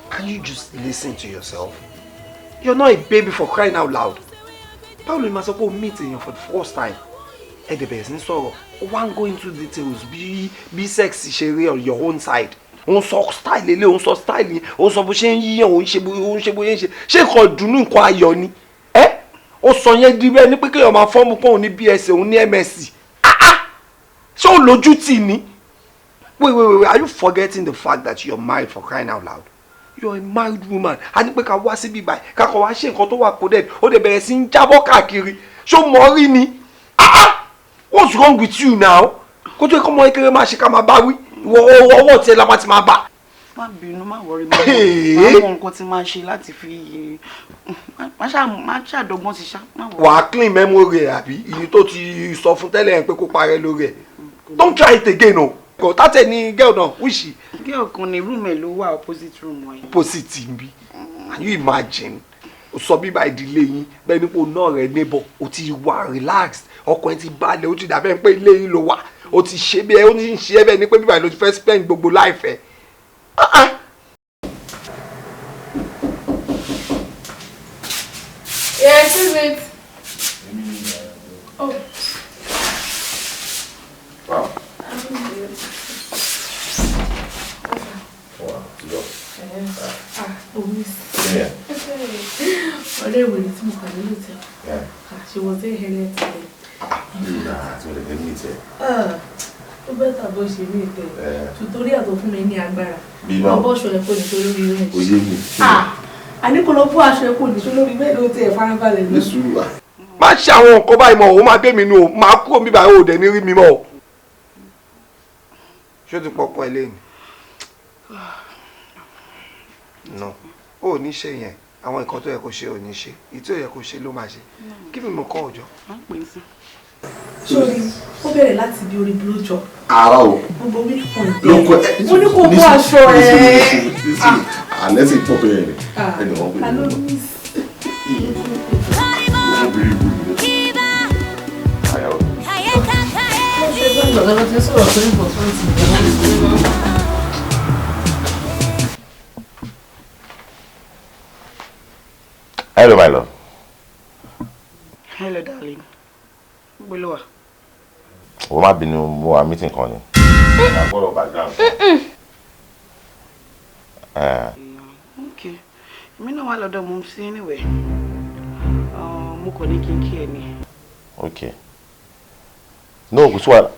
Can you just listen to yourself? You're not a baby for crying out loud. Báwo ló máa sọ pé o meet èèyàn for the first time? Ẹ dẹ̀ bẹ̀rẹ̀ sí ní sọ̀rọ̀. One go into details bí sex ṣe rí on your own side. Òun sọ style lélẹ̀, òun sọ style yẹn, òun sọ bó ṣe ń yíyàn, òun ṣe bóyá ń ṣe. Ṣé nǹkan ìdùnnú nǹkan ayọ̀ ni? Ó sọ yẹn di bẹ́ẹ̀ ni pé kéèyàn máa fọ́ọ̀mù pé òun ní BS òun ní MSc. Ṣé òun lójú tì ní? Wait, are you forgetting the fact that you're married for crying out loud? You're a married woman. A ní pé ká wá síbí báyìí, ká kọ̀ wá ṣe nǹkan tó wà coded, ó dẹ̀ bẹ̀rẹ̀ sí ń jábọ́ káàkiri. Ṣé o mọ̀ rí ni? What's wrong with you now? Kó tó kọ́ mọ ekele máa ṣe ká máa bá wí. Ọwọ́ tiẹ̀ la máa ti máa bá. Má bínú, má wọrí, má mọ nǹkan tí máa ṣe láti fi má ṣàdọ́gbọ́n ti ṣá. Wàá clean memory ẹ̀ àbí iye tó ti sọ fún tẹ́lẹ̀ yẹn pé kó parẹ́ lórí ẹ̀. Don't try it again o. Kò tàtẹ̀ ní girl náà wíṣì. Girl kan ní room ẹ̀ ló wà opposite room wọn. Opposite ń bí. Can you imagine? O sọ bíbá ìdílé yín bẹ́ẹ̀ nípò náà rẹ̀ neighbor o ti wà relaxed ọkàn ẹ ti balẹ̀ o ti dàbẹ́ pé ilé yín ló wà o ti ṣe bí ẹ o ní ṣe ẹ bẹ́ẹ̀ ni pé bíbá ìlú ti fẹ́ spend gbogbo life ẹ. Yes, is it? Oh. Wow. Yeah. Ọ̀rẹ́ ìwé tí mo kàn nílò tẹ̀. She was there earlier today. That's what they need to. Ó bẹ́tà bó ṣe ní ìtẹ̀. Tutori àtọ̀ fún mi ní agbára. Bí báwo? Ọbọ̀ ṣọlẹ̀ kò ní tó lórí rẹ̀. Oyé mi. Àní kò lọ bú aṣọ ẹ̀kọ́ ní tó lórí bẹ́ẹ̀ ló ti ẹ̀ farabalẹ̀ lọ. Ní sùúrù wa. Má ṣe àwọn nǹkan báyìí mọ́ o máa gbé mi nù o máa kúrò mi báyìí o dẹ̀ ní rí mi mọ́ o. Ṣé o ti pọ̀pọ̀ ẹ lẹ́yìn? No, o ò ní ṣe yẹn àwọn nǹkan tó yẹ kó ṣe ò ní ṣe èyí tó yẹ kó ṣe ló máa ṣe kí mi mọ̀ kọ́ ọ̀jọ́. Sori, ó bẹ̀rẹ̀ láti bí orí blowjob. Ara o. Gbogbo mi kàn dé. Lóko Mo ní kó bọ́ aṣọ ẹ̀. Àlẹ́ sì pọ̀ bẹ́ẹ̀ ni. Ẹni wọ́n bí. Alo mi. Wọ́n bí ibú mi. Àyàwó. Wọ́n ṣe bẹ́ẹ̀ lọ́dọ̀ tí ń sọ̀rọ̀ tó ń bọ̀ fún ìsìn. Hello, my love. Hello, darling. Gbólóhà. Wọ́n má bínú mo wà meeting kan ni. Àgbọ̀rọ̀ background. Okay. Èmi náà wà lọ́dọ̀ mo sí anyway. Mo kò ní kí n kí ẹ ni. Okay. No, kò sí wàhálà.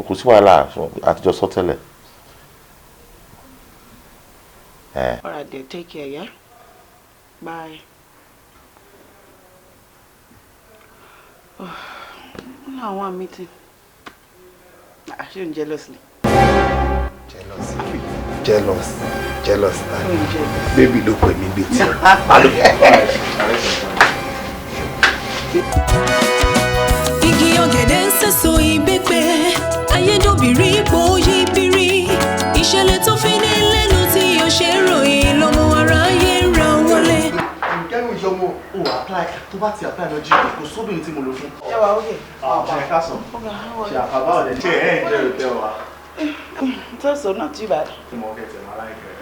Kò sí wàhálà àtijọ́ sọ tẹ́lẹ̀. All right, dear. Take care, yeah? Bye. Now one meeting. I shouldn't jealously. Jealous. Baby, look at me, baby. Igi ọ̀gẹ̀dẹ̀ ń sèso ìbẹ́pẹ́, ayédòbírí bóyí bírí. Ìṣẹ̀lẹ̀ tó fi ní lẹ́nu tí yóò ṣe ròyìn lọ́mọ aráyé ra wọlé. Kẹ́nu ìjọmọ ò apply tó bá ti apply lọ́jí kò sóbìnrin tí mo lò fún. Ẹ wà ókè. Ṣe ká sọ. Ṣe àfàbà ọ̀dẹ̀ ṣe ẹ̀ ń jẹ́ òtẹ́ wa. So not too bad. Mo kẹ́ tẹ̀ máa láìpẹ́.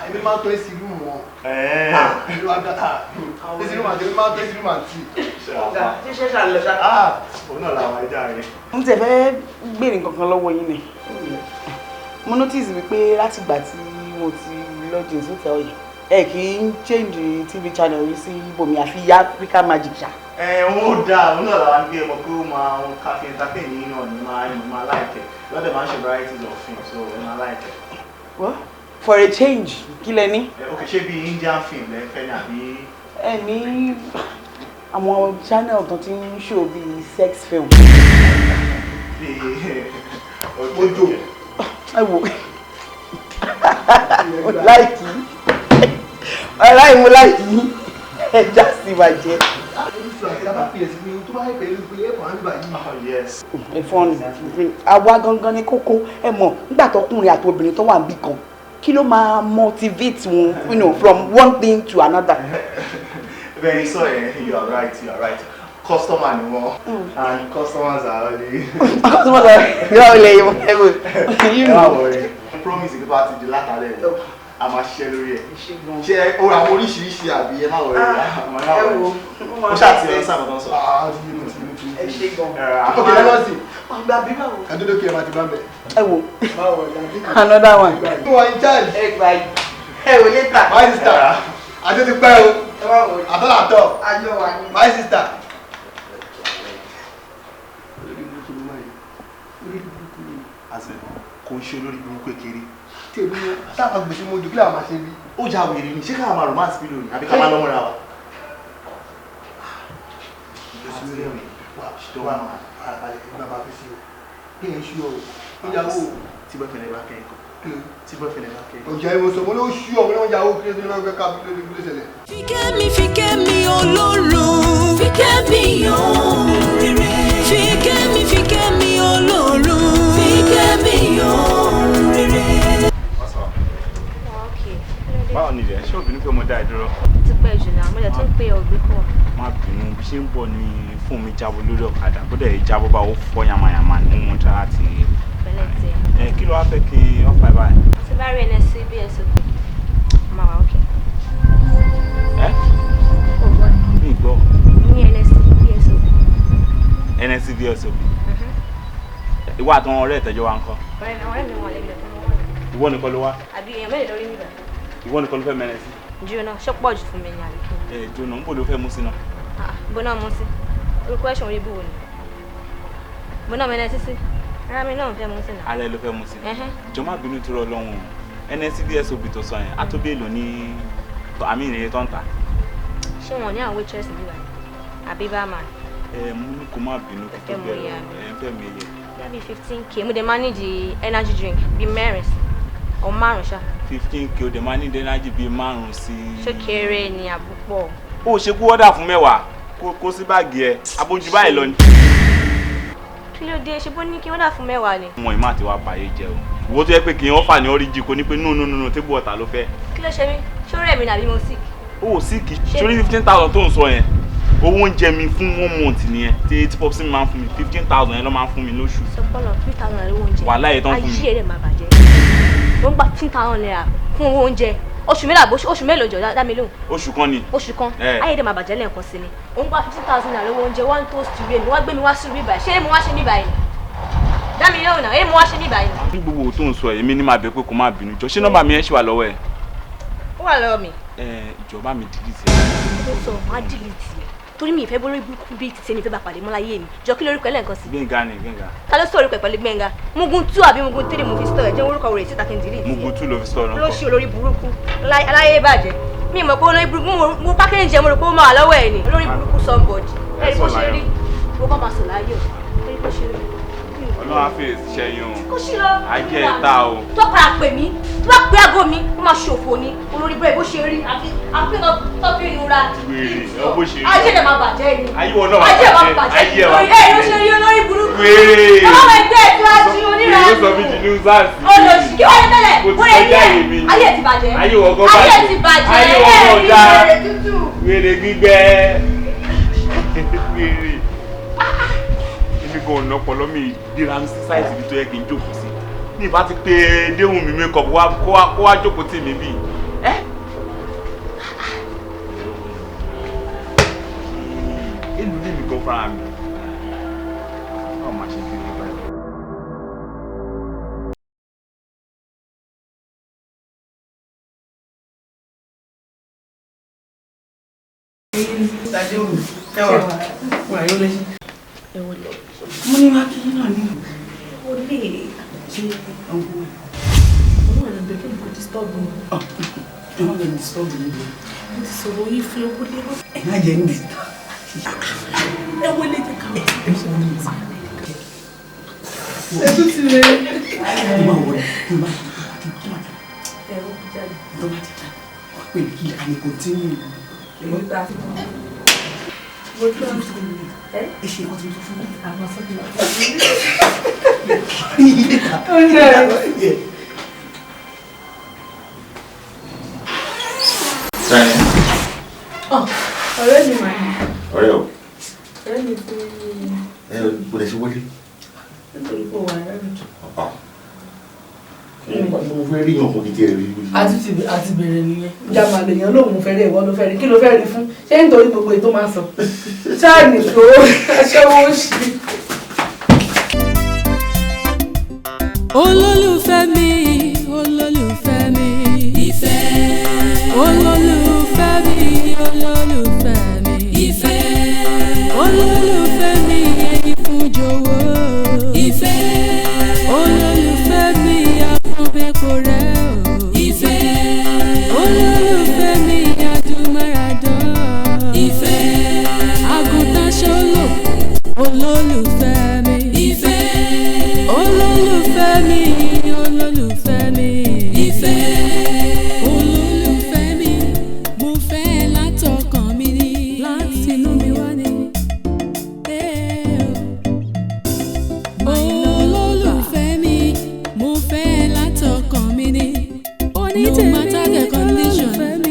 Èmi máa ń tọ́ èsì rúùmù wọn. Èsì rúùmù àti èmi máa ń tọ́ èsì rúùmù àti. ṣe ṣàlọ ṣá. Òun náà làwọn ẹja rẹ̀. Mo tẹ̀ fẹ́ béèrè nǹkan kan lọ́wọ́ yín ni. Mo notice wípé láti ìgbà tí mo ti lodging hotel yìí ẹ kì í change TV channel yìí sí ibòmí àfi ya Africa Magic ṣá. Ó dáa, òun náà làwọn gbé ẹmọ pé ó máa ń káfí entertain yìí náà ní máa láìkẹ́. Lọ́dẹ̀ máa ń ṣe varieties of films, so ẹ máa láìkẹ́. What? For a change, kí lẹ ní? Okay, ṣé bí Indian film lẹ fẹ́ ní àbí? Ẹ ní àwọn channel tó ti ń show bí sex film. Ojo. Ẹ wò mo láìkì ọ̀rá ìmú láìkì ẹja sì bàjẹ́. Ẹ̀fọn ni àwa gangan ni kókó ẹ mọ̀ nígbà tọkùnrin àti obìnrin tó wà níbì kan kí ló máa motivate wọn from one thing to another. Very sorry, you are right. Customer ni wọ́n and customers are only. Customers are only you know. I promise you about to do látàlẹ́ rẹ̀ a máa ṣiṣẹ́ lórí ẹ̀. Ṣé o ra àwọn oríṣiríṣi àbí ẹ má wọlé ẹ wo ó ṣàtìlẹ́yìn sábà tó ń sọ. Ẹ ṣe gan. Ok, ẹ lọ sí. Ọgbà bí báwo. Kàdúdó kí ẹ máa ti bá bẹ̀. Ẹ wo another one. Who are in charge? Ẹ gbà yìí. Ẹ wò later. My sister, àti ti pẹ́ o. Ẹ wá wò. Àtọ́làtọ̀. Àjọ wà ní. My sister. Kò ń ṣe olórí burúkú kékeré. Tèmi o, táwọn gbèsè mo jù kí làwọn máa ṣe bí. Ó já wèrè ni, ṣé ká máa romance bí lónìí àbí ká máa lọ́mọ́ra wa? Bàbá fi sí o. Kí ẹ ṣú ọ? Ìyàwó. Tí bọ́fẹ̀lẹ̀ bá kẹ́kọ̀ọ́. Tí bọ́fẹ̀lẹ̀ bá kẹ́kọ̀ọ́. Ọjà ìwòsàn mo ló ṣú ọ, mo ní wọ́n yàwó kí ló fẹ́ ká bí ló ṣẹlẹ̀. Fikemi olórun. Fikemi yan rere. Fikemi olórun. Fikemi yan rere. Báwo ni ilẹ̀ ṣé obìnrin pé mo dá ẹ dúró? Ti pẹ́ jù náà, mo lè tún pé ọ̀gbẹ́ kọ̀. Má bínú bí ṣe ń bọ̀ ní fóònù mi jábọ́ lórí ọ̀kadà kó dẹ̀ jábọ́ bá ó fọ́ yamayama ní mo ń tẹ́ láti. Pẹ̀lẹ́ tiẹ̀. Kí ló wá fẹ́ kí ọ̀pá ẹ̀ báyìí? Ti bá rí NSC BSOP, máa wà ókè. Mi gbọ́. Ní NSC BSOP. NSC BSOP. Ìwọ àtàwọn ọ̀rẹ́ ìtẹ́jọ́ wa ń kọ́. Ọ̀rẹ́ mi wọ̀n lẹ́gbẹ̀ẹ́ fún wọn. Ìwọ nìkan ló wá? Àbí èèyàn mélòó lórí níbẹ̀? Ìwọ nìkan ló fẹ́ mẹ́rin sí? Jóná, ṣó pọ̀ jù fún mi ní àbíkú? Jóná, ń bò ló fẹ́ mú sí náà? Bó náà mú sí. Orúkọ ẹ̀ṣọ́ orí ibùwò ni. Bó náà mẹ́rin sí sí. Ara mi náà fẹ́ mú sí náà. Ara ẹ ló fẹ́ mú sí. Jọ má bínú tó rọ lọ́hùn. NSC BSOP tó sọ yẹn, Atóbí èlò ní àmì ìrìn tó ń tà. Ṣé wọn ní àwọn waitress níbà? Àbí barman? Mo ní kó má bínú kó tó bẹ̀rẹ̀ fẹ́ mi yẹ. Bí 15k, mo dẹ̀ máa ní di energy drink bí mẹ́rin or márùn ṣá. 15k o dẹ̀ máa ní di energy bí márùn sí. Ṣé kéré ni àbúpọ̀? Ó ṣe kú ọ́dà fún mẹ́wàá kó sí báàgì ẹ̀ abójú báyìí lọ ni. Kí ló dé ṣe bó ní kí wọ́n dà fún mẹ́wàá ni? Wọn ìmọ̀ àti wá bàyè jẹ o. Ìwọ tó yẹ pé kì í wọ́n fà ní ọ́ríjì kò ní pé no tébù ọ̀tà ló fẹ́. Kí ló ṣe mí? Ṣé ó rẹ̀ mí nàbí mo sick? Ó sick sórí 15,000 tó ń sọ yẹn. Owó oúnjẹ mi fún 1 month nìyẹn tí popsi mi máa ń fún mi 15,000 yẹn ló máa ń fún mi lóṣù. Sọpọ́nà 3,000 owó oúnjẹ. Wàhálà yẹn tán fún mi. Ayé rẹ̀ máa bàjẹ́. Wọ́n gba 15,000 naira fún owó oúnjẹ. Oṣù mélòó jọ dá mi lóhùn. Oṣù kan ni. Oṣù kan. Ayé rẹ̀ máa bàjẹ́ lẹ́ẹ̀kan sí ni. Òun gba 15,000 naira owó oúnjẹ wọ́n tó sí rẹ̀ mi wọ́n gbé mi wá sí ibi báyìí. Ṣé mo wá ṣe ní báyìí? Dá mi lóhùn náà, mo wá ṣe ní báyìí. Ní gbogbo tó ń sọ èmi ní máa bẹ pé kó má bínú jọ ṣé nọ́mbà mi yẹn ṣì wà lọ́wọ́ ẹ̀. Ó wà lọ́wọ́ mi. Ìjọba mi delete. Ó sọ máa delete torí mi ìfẹ́ bórí burúkú bíi ti sẹ́ni ìfẹ́ bá pàdé mọ́láyé mi jọ kí lórúkọ ẹlẹ́ǹkan sí. Gbẹ̀ngà ni Gbẹ̀ngà. Ta ló sọ̀rọ̀ pẹ̀lú Gbẹ̀ngà Mugun 2 àbí Mugun 3 mo fi store ẹ̀ jẹ́ orúkọ rẹ̀ síta kí n delete. Mugun 2 ló fi store náà. ló ṣe olórí burúkú aláyé bàjẹ́ mi mọ̀ pé olórí burúkú mo pákẹ́jì jẹ́ mo rò pé ó máa wà lọ́wọ́ ẹ̀ ni olórí burúkú somebody ẹ̀rí bó ṣe rí bó bá máa sọ láyé o ẹ̀rí bó ṣe rí. Ọlọ́run á fèsì ṣẹ́yìn o. Kó ṣí lọ. Ajẹ́ ìta o. Tó padà pè mí, tó bá pé aago mi, ó máa ṣòfò ni. Olórí bẹ́ẹ̀ bó ṣe rí àfi tọ́pì ìnura. Wèrè ẹ bó ṣe rí. Ajé rẹ̀ máa bàjẹ́ ni. Ayé wọn náà máa bàjẹ́. ayé ẹ̀ wá bàjẹ́. Ẹ̀ ló ṣe rí olórí burúkú. Wèrè. Ọmọ ẹgbẹ́ ẹ̀ tó wá sí oníra. Wèrè ó sọ mí di new sars. Olòṣì kí wọ́n yẹ tẹ́lẹ̀. Mo ti kọjá ayé mi. Ayé ti bàjẹ́. Ayé wọ̀ gan bàjẹ́. Ayé ti bàjẹ́. Ayé wọ̀ gan dá. Wèrè tútù. Wèrè gbígbẹ́. Wèrè. Èmi gan ọ̀nà ọpọlọ mi dira mi sí sáìtì ibi tó yẹ kí n jókòó sí. Ní ìbá ti pé déhùn mi makeup kó wá jókòó tì mí bì. èlò lè mi gan fara mi. Báwo máa ṣe kéde báyìí? Adeolu, wà yóò lẹ́sìn. Mo ní wá kí náà ní o lè ṣe ọ̀gbọ́n. Ọmọ rẹ̀ bẹ̀rẹ̀ kò disturb mi. Ọmọ rẹ̀ disturb mi. Mo ti sọ̀rọ̀ yìí fún owó lé wá. Ẹ má jẹ́ ní. Ẹ wọlé jẹ́ ká wọ́n. Ẹ sọ ní ìsìn. Ẹ tún ti rẹ̀. Mo máa wọlé. Mo máa Ẹ̀rọ ti jáde. pè kí a ní continue. Mo ta. Mo tún ń sọ ní. Ẹ ṣe nǹkan tuntun fún mi. Àwọn sọ́kì náà. Ọ̀rẹ́ mi máa ń. Ọ̀rẹ́ o. Ọ̀rẹ́ mi fún mi. Ẹ o lè ṣe wọlé. Nítorí pé wà lẹ́nu. Mo fẹ́ rí ọkùnrin kìí tiẹ̀ rí. Àti bẹ̀rẹ̀ nìyẹn. Ìjà máa lè yan lóhùn fẹ́rẹ̀ ìwọ ló fẹ́ rí. Kí ló fẹ́ rí fún? Ṣé nítorí gbogbo ètò máa ń sọ? Ṣáà nìkó aṣẹ́wó ṣì. Olólùfẹ́ mi, olólùfẹ́ mi, ìfẹ́. Olólùfẹ́ mi, olólùfẹ́ mi, ìfẹ́. Olólùfẹ́ mi, ẹni fún jọ̀wọ́, ìfẹ́. Olólùfẹ́ mi, afúnbẹ́pọ̀ rẹ̀ o, ìfẹ́. Olólùfẹ́ mi, adúmáradán, ìfẹ́. Àgùntàn ṣolò, olólùfẹ́ mi, ìfẹ́. Olólùfẹ́ mi, olólùfẹ́ mi, ìfẹ́. Olólùfẹ́ mi, mo fẹ́ látọkàn mi ní. Láti inú mi wá ní. Olólùfẹ́ mi, mo fẹ́ látọkàn mi ní. No matter the condition,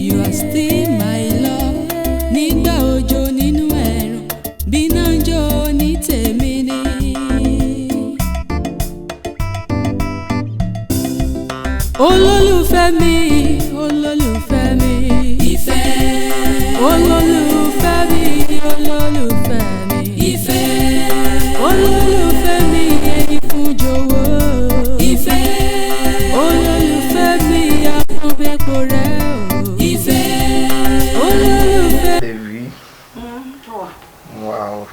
you are still my love. Nígbà òjò nínú ẹ̀rùn, bí náà ń jó ní tèmi ní. Olólùfẹ́ mi, olólùfẹ́ mi, ìfẹ́. Olólùfẹ́ mi, olólùfẹ́ mi, ìfẹ́. Olólùfẹ́ mi, ẹni fún jọ̀wọ́, ìfẹ́. Olólùfẹ́ mi, afúnbẹ́pọ̀ rẹ̀ o, ìfẹ́. Olólùfẹ́. Baby. Wow.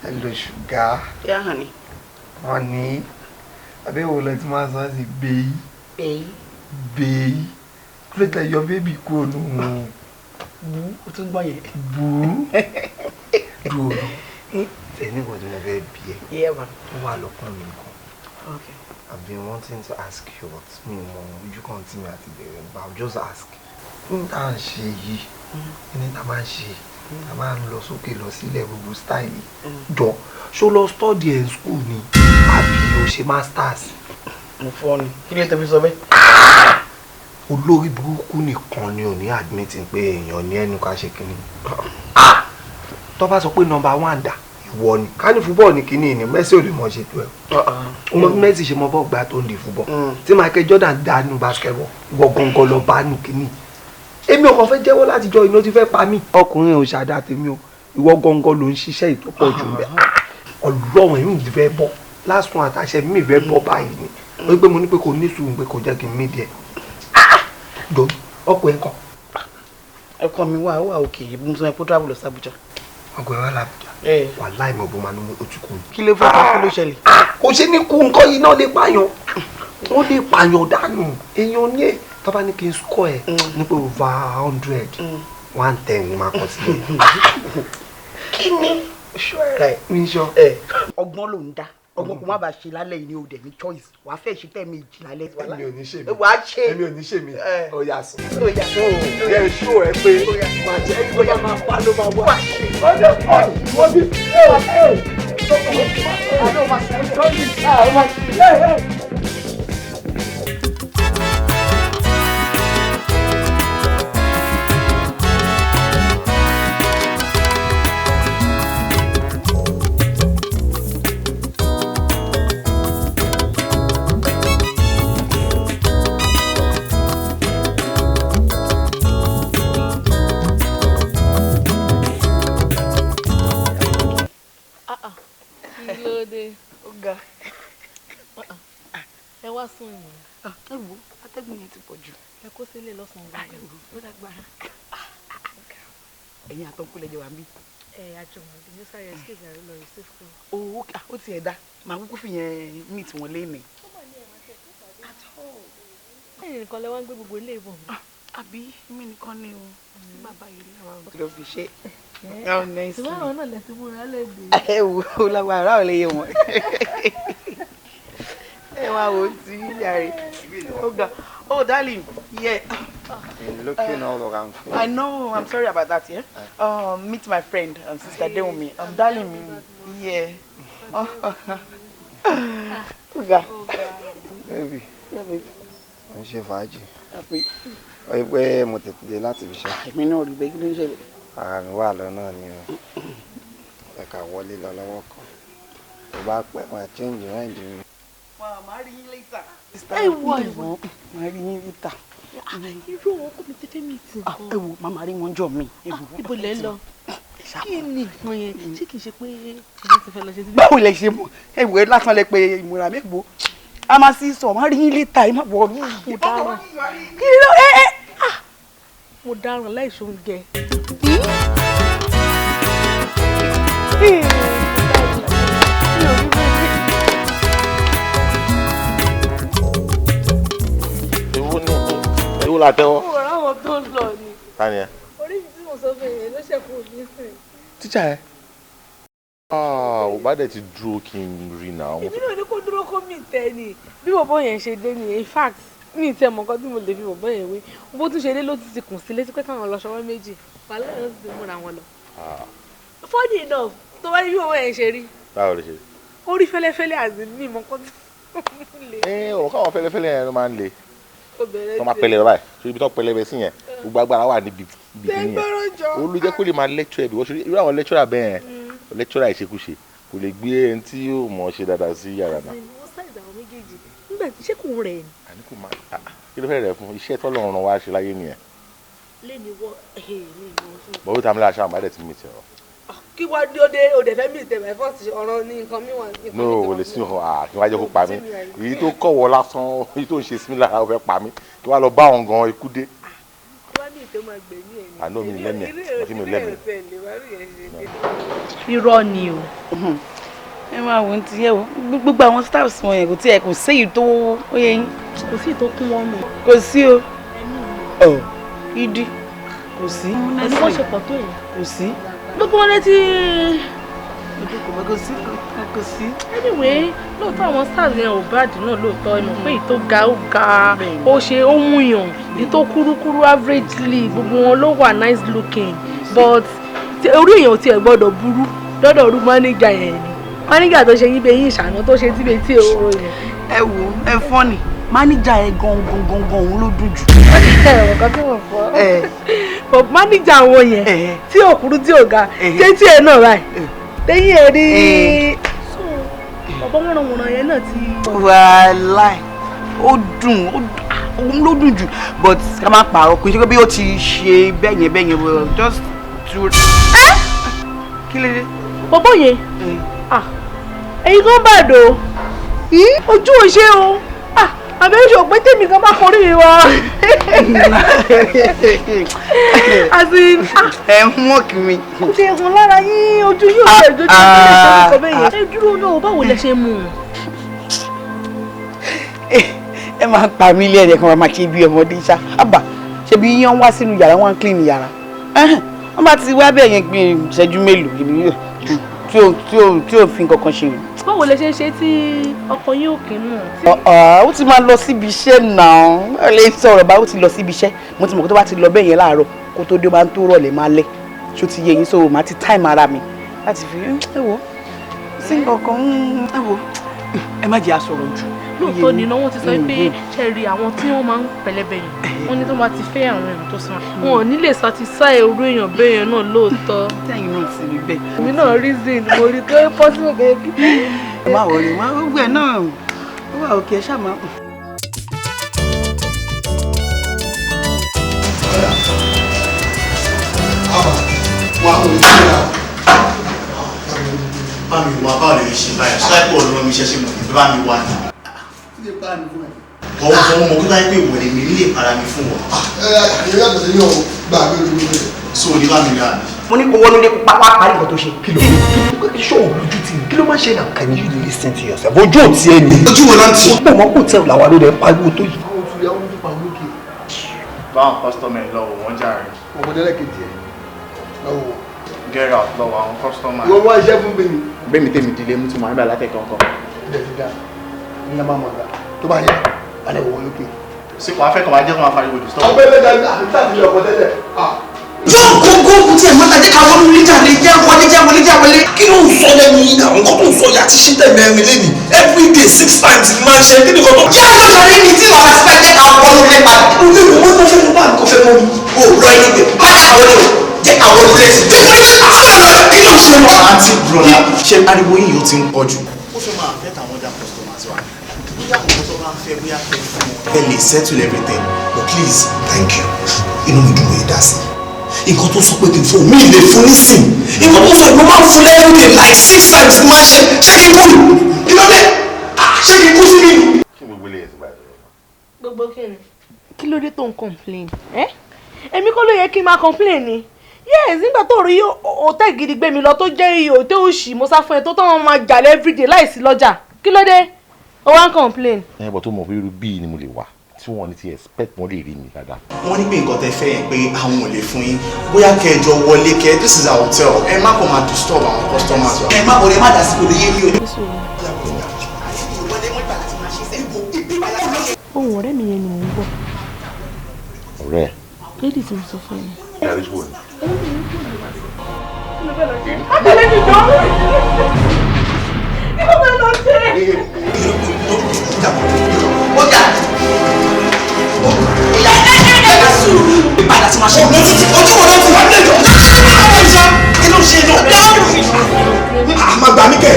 Hello, sugar. Yeah, honey. Honey. Adeolu lẹ ti máa sọ sí bèyí. Bèyí. Bèyí. Kí ló tẹ yọ bébì kúrò nù. Bú, o tún gbọ́ yẹn. Bú. Dùn. Ẹni kò tí mo fẹ́ bí ẹ. Yeah, man. Ó wà lọ́kàn mi kan. Okay. I've been wanting to ask you what me mọ ojú kan tí mi àti bẹ̀rẹ̀ but I'll just ask. Ní tá à ń ṣe yìí, ní tá a máa ń ṣe, a máa ń lọ sókè lọ sílẹ̀ gbogbo style yìí. Jọ, ṣó lọ study in school ni àbí o ṣe masters? Mo fọ́ ni. Kí ló tẹ́ fi sọ bẹ́ẹ̀? Olórí burúkú nìkan ni ò ní admitting pé èèyàn ní ẹnu ká ṣe kínní. Tó bá sọ pé number 1 dà ìwọ ni ká ní fúbọ̀ ní kínní ni Messi ò lè mọ ṣe tó ẹ̀. Ọmọ bí Messi ṣe mọ bọ́ gbà tó ń di fúbọ̀ tí Michael Jordan dá nínú basketball ìwọ gangan lọ bá nù kínní. Èmi ò kàn fẹ́ jẹ́wọ́ látijọ́ iná ti fẹ́ pa mí. Ọkùnrin ò ṣàdá tèmi o ìwọ gangan ló ń ṣiṣẹ́ ìtọ́pọ̀ jù bẹ́ẹ̀. Ọlọ́run èmi ti fẹ́ bọ́ last one àtàṣe mi fẹ́ bọ́ báyìí ni wọ́n gbé mo ní pé kò ní sùúrù pé kò jẹ́ kí n mí díẹ̀. Jọ ọkọ ẹ̀ kọ́. Ọkọ mi wà òkè yìí bí mo sọ pé travel lọ sí Abuja. Ọkọ ẹ̀ wà l'Abuja. Wàláhì mo bó ma ní o ti kú. Kí ló fẹ́ kí ló ṣẹlẹ̀? Kò ṣe ní kú nǹkan yìí náà lè pààyàn. Wọ́n lè pààyàn dànù. Èèyàn ní ẹ̀ tó bá ní kí n score ẹ̀ ní pé over 100 110 ni máa kọ sílẹ̀. Kí ni ṣọ́ ẹ̀ mi ṣọ́. Ọgbọ́n ló ń dá. Ọgbọ́n kò má bàa ṣe lálẹ́ yìí ni o dẹ̀ ní choice. Wàá fẹ́ ṣe tẹ́ méjì lálẹ́. Èmi ò ní ṣe mi. Wàá ṣe. Èmi ò ní ṣe mi. Ó yá sùn. Ó yá sùn. Ẹ ṣó ẹ pé màá jẹ́ ẹni tó bá máa pa ló máa wá. Ọjọ́ pọ̀ wọ́n bí. wá sùn yìí. Ẹ wo atẹ́gùn yẹn ti pọ̀ jù. Ẹ kó sílé lọ́sàn-án gbọ́dọ̀. Ó dàgbára. Ẹ̀yin àtọ́kùnlẹ̀ jẹ wà ń bí. Àjọmọ̀ ìdí ní sáré excuse àrí lọ receive call. Ó ti ẹ̀ dá. Màá kúkú fi yẹn meet wọn lẹ́nìí. Ẹ̀yin nìkan lẹ wá ń gbé gbogbo ilé ìbọn mi. Àbí mi nìkan ni o. Bàbá yìí làwọn ò lọ fi ṣe. Ṣùgbọ́n àwọn náà lẹ ti múra lẹ́dẹ̀ẹ́. Ẹ wo ó lágbára ò lè yé wọn. Ẹ wá wo ti yàrá. Oh, darling, yeah. You're looking all around for I know, I'm sorry about that, yeah? Meet my friend and sister Adeolu. Darling, yeah. Baby. Yeah, baby. I'm ṣe fàájì. Ó yẹ pé mo tètè dé láti fi ṣe. Èmi náà rí bẹ́ẹ̀ kí ló ń ṣẹlẹ̀. Ara mi wà lọ́nà ni o. Ẹ kà wọlé lọ lọ́wọ́ kan. Tó bá pẹ́ máa change mind mi. Màá rí yín later. Ẹ wọ ìwọ. Màá rí yín later. Irú àwọn ọkọ mi ti fẹ́ mi tì. Ẹ wo màmá rí wọn jọ mi. Ibo lẹ lọ? Kí ni nǹkan yẹn? Ṣé kìí ṣe pé ìlú ti fẹ́ lọ ṣe síbí? Báwo lẹ ṣe mọ̀? Ẹ wò ẹ lásán lẹ pé ìmúra mẹ́gbó. A máa sí sọ, màá rí yín later, ẹ má bọ̀ mí. Mo dáràn. Kí ló Mo dáràn láìṣó ń gẹ. Ewu la tẹ́wọ́. Mo rà àwọn tó ń lọ ni. Ta ni ẹ? Orí mi tí mo sọ fún yẹn ló ṣẹ̀kú òní sìn. Tíṣà ẹ? Ò bá dẹ̀ ti dúró kí n rí náà. Èmi náà ní kó dúró kó mi tẹ ni. Bí bọ̀bọ̀ yẹn ṣe dé ni, in fact, mi tẹ mọ̀ nǹkan tí mo lè fi bọ̀bọ̀ yẹn wé. Bó tún ṣe dé ló ti kùn sí létí pé káwọn lọ ṣọwọ́ méjì. Wàhálà yẹn ló ti múra wọn lọ. Funny enough, tó wáyé bí bọ̀bọ̀ yẹn ṣe rí. Báwo lè ṣe? Ó rí fẹ́lẹ́fẹ́lẹ́ àti mi mọ̀ nǹkan tí mo lè. Òun káwọn fẹ́lẹ́fẹ́lẹ́ yẹn ló máa ń le. Obìnrin tó máa pẹlẹbẹ báyìí so ibi tó pẹlẹbẹ sí yẹn gbogbo agbára wà níbi yẹn olú jẹ́ kó lè máa lecture ẹbí wọ́n irú àwọn lecturer bẹ́ẹ̀ yẹn lecturer ìṣekúṣe kò lè gbé ẹni tí yóò mọ̀ ṣe dáadáa sí yàrá náà. wọ́n ṣàìdá àwọn méjèèjì nígbà tí ṣé kò rẹ̀ ni. àní kò máa kí ló fẹ́ rẹ̀ fún iṣẹ́ tọ́lọ́run wá ṣe láyé nìyẹn. lẹ́ni wọ bọ́wọ́ tàbí láṣà àmàlẹ́ ti mí tẹ̀ ọ́. kí wá dé òde fẹ́ mi tẹ̀mẹ̀ fọ́ọ̀tì ọ̀rọ̀ ní nǹkan mi wà. no kò lè sí nǹkan kí wọ́n á jẹ́ kó pa mí èyí tó kọ̀wọ́ lásán èyí tó ń ṣe sí mi lára ó fẹ́ pa mí kí wọ́n á lọ bá àwọn gan ikú dé. wọ́n ní ìtò máa gbẹ̀mí ẹ̀ ní. àná mi lẹ́mìí ẹ̀ kí mi lẹ́mìí. irọ́ ni o. ẹ máa wò ó ti yẹ o gbogbo àwọn staffs wọn yẹn kò tí ẹ kò sí èyí tó ó yẹ yín. kò sí èyí tó kún wọn mọ́. kò sí o. ìdí kò sí. ẹni wọ́n ṣe pọ̀ tó yẹn. kò sí. gbogbo wọn létí. kò sí. anyway lóòótọ́ àwọn stars yẹn ò bad náà lóòótọ́ ẹ mọ̀ pé èyí tó ga ó ga ó ṣe ó mú yàn èyí tó kúrúkúrú averagely gbogbo wọn ló wà nice looking but orí èèyàn ò tiẹ̀ gbọ́dọ̀ burú lọ́dọ̀ ọdún manager yẹn ni manager tó ṣe yín bẹ́ẹ̀ yín ìṣàná tó ṣe tíbi tí òórùn yẹn. ẹ wo ẹ fọ́ ni manager yẹn gangan òun ló dùn jù. ẹ̀rọ kan tí wọ́n fọ́ but manager àwọn yẹn tí ò kúrú tí ò ga tẹ́tí ẹ̀ náà báyìí lẹ́yìn ẹ̀ rí ọ̀bọ̀ wọ̀nàwọ̀nà yẹn náà ti. wàhálà ó dùn òun ló dùn jù but ká má pààrọ̀ kò ṣe pé bí ó ti ṣe bẹ́yẹn well just to. kí ló dé. bọ́bọ́ yẹn ẹ̀yin kan bá dò ojú ò ṣe o àbẹ̀wò ṣe òpin tèmi kan bá kọrí mi wá. ẹ mọ̀ kí mi. kò ṣe ẹ̀hún lára yín ojú yóò ṣe ìdójú ìpínlẹ̀ ìṣòro kan bẹ́ẹ̀ yẹn. ẹ dúró náà báwo lẹ ṣe mú un. ẹ máa pa mí ilé ẹ̀dẹ̀ kan máa ṣe bí ọmọdé ṣá àbá ṣe bí yán wá sínú yàrá wọn clean yàrá wọ́n bá ti wá bẹ́ẹ̀ yẹn gbin ìṣẹ́jú mélòó tí ò fi kankan ṣe. báwo lẹ ṣe ń ṣe tí ọkọ yín ò kí ń mú. ó ti máa lọ síbi iṣẹ́ náà ó lè sọ̀rọ̀ bá ó ti lọ síbi iṣẹ́ mo ti mọ̀ kó tó bá ti lọ bẹ́ẹ̀ yẹn láàárọ̀ kó tó dé ó máa ń tó rọ̀lẹ́ máa lẹ́ ṣó ti yẹ yín so màá ti time ara mi láti fi ẹ wò sí nǹkan ẹ wò ẹ má jẹ́ àsọ̀rọ̀ jù. lóòótọ́ ni wọ́n ti sọ pé ṣe rí àwọn tí wọ́n máa ń pẹlẹbẹ yìí wọ́n ní tó bá ti fẹ́ àwọn èèyàn tó san wọn ò ní lè satisfy irú èèyàn bẹ́ẹ̀ yẹn náà lóòótọ́. sẹ́yìn náà sì rí bẹ́ẹ̀. èmi náà reason mo rí tó possible baby. ẹ má wọlé má gbogbo ẹ náà ó wà òkè ẹ ṣáà máa. wà á wò ó sí ra bá mi wá báwo lè ṣe báyìí ṣáà pọ̀ lọ́wọ́ mi ṣẹ́ṣẹ́ mọ̀ ní bá mi wá ní. kí lè bá a nìkan ẹ̀. ọmọ kí láyé pé ìwọ̀n èmi nílé para mi fún wọn. Àyè yàtọ̀ sí yàn gbà mí lórí mi. So ní lámì rà ní. Mo ní kó wọnú lé pápá parí nǹkan tó ṣe. Kí ló lójú tì mí? Kí ló máa ṣe náà? Can you listen to yourself? Ojú ò tiẹ̀ ni. Ojú wo láti. Pọ̀ mọ́ kò tẹ̀ làwa ló rẹ̀ pariwo tó yìí. Àwọn oṣù yà wọ́n ti pa lókè. Báwọn kọ́sítọ́mà ẹ̀ lọ́wọ́ wọ́n jàre. Ọmọdé lẹ́kẹ̀jì ẹ̀ lọ́wọ́. Get out lọ́wọ́ àwọn kọ́sítọ́mà. Ìwọ wá iṣẹ́ fún bẹ́ẹ̀ ni. Bẹ́ẹ̀ mi tèmi dìde mú tí mo máa ń bẹ̀ látẹ̀kọ̀ ọkọ̀. Ilẹ̀ ti dá. Ní ẹ máa mọ̀ ọ̀gá. Tó bá yẹ, alẹ́ wọ̀ lókè. Sí kò afẹ́kọ̀ọ́ máa jẹ́ kó máa fariwo jù sọ́wọ́. Abẹ́rẹ́ dàbí àtúntàbí ọkọ̀ tẹ́lẹ̀. Yóò gbogbo tí ẹ̀ máa jẹ́ ká wọnú níjà lè jẹ́ wọlé. Kí ló ń sọ lẹ́nu yìí náà? Nǹkan tó ń sọ yà ti ṣe tẹ̀mẹ́rin lẹ́nu. Every day 6 times ni máa ń ṣe kí ni kò tó. Yá ló ṣàlẹ́ ní tí wàá fẹ́ jẹ́ ká wọnú nípa. Olú ìwé wọn fẹ́ mú báàgì kò fẹ́ mọ́ mi. O lọ ẹni bẹ̀. Báyà wọlé o. Jẹ́ ká wọlé lẹ́sìn. Kí ló ṣe wọ́n? Àǹtí Brọ̀lá, ṣé ariwo yìí yóò ti ń pọ̀ jù? Ó fẹ́ máa fẹ́ tàwọn ọjà customers wa. Bóyá àwọn tó bá ń fẹ́ bóyá fẹ́ fún wọn. Ẹ lè settle everything, but please, thank you. Inú mi dùn wọ́n yé dá sí. Nǹkan tó sọ pé kí n fún mi lè fún nísìn. Nǹkan tó sọ ìlú máa ń fún lẹ́yìn like 6 times ni máa ń ṣe. Ṣé kí n kú ni? Kí ló dé? Ṣé kí n kú sí mi? Kí gbogbo ilé ẹ̀sìn báyìí lọ? Gbogbo kí ni? Kí ló dé tó ń complain? Èmi kọ́ ló yẹ kí n máa complain ni. Yes, nígbà tó rí hòtẹ́ẹ̀lì gidi gbé mi lọ tó jẹ́ iye hòtẹ́ẹ̀lì òṣì mo sá fún ẹ tó tán máa jà everyday láìsí lọ́jà. Kí ló dé? Ó wá ń complain. Bọ̀ tó mọ̀ pé irú bíi ni mo lè wà tí wọ́n ní ti expect wọ́n lè rí mi dáadáa. Wọ́n ní pé nǹkan tẹ fẹ́ yẹn pé àwọn ò lè fún yín bóyá kẹjọ wọlé kẹ this is our hotel ẹ má kàn máa disturb àwọn customers wa. Ẹ má wọlé má dà sí kò lè yé mi o. Ohun ọ̀rẹ́ mi yẹn ni mò ń bọ̀. Ọ̀rẹ́. Lady tí mo sọ fún mi. Yàrá ìṣòwò ni. Àtẹ̀lé mi jọ. Kí ló fẹ́ lọ ṣe? Ó yà. Ìpadà tí máa ṣe ní títí ojú wo ló ti wá lẹ́jọ́. Kí ló ṣe náà? Àmọ́ gbà mí kẹ́.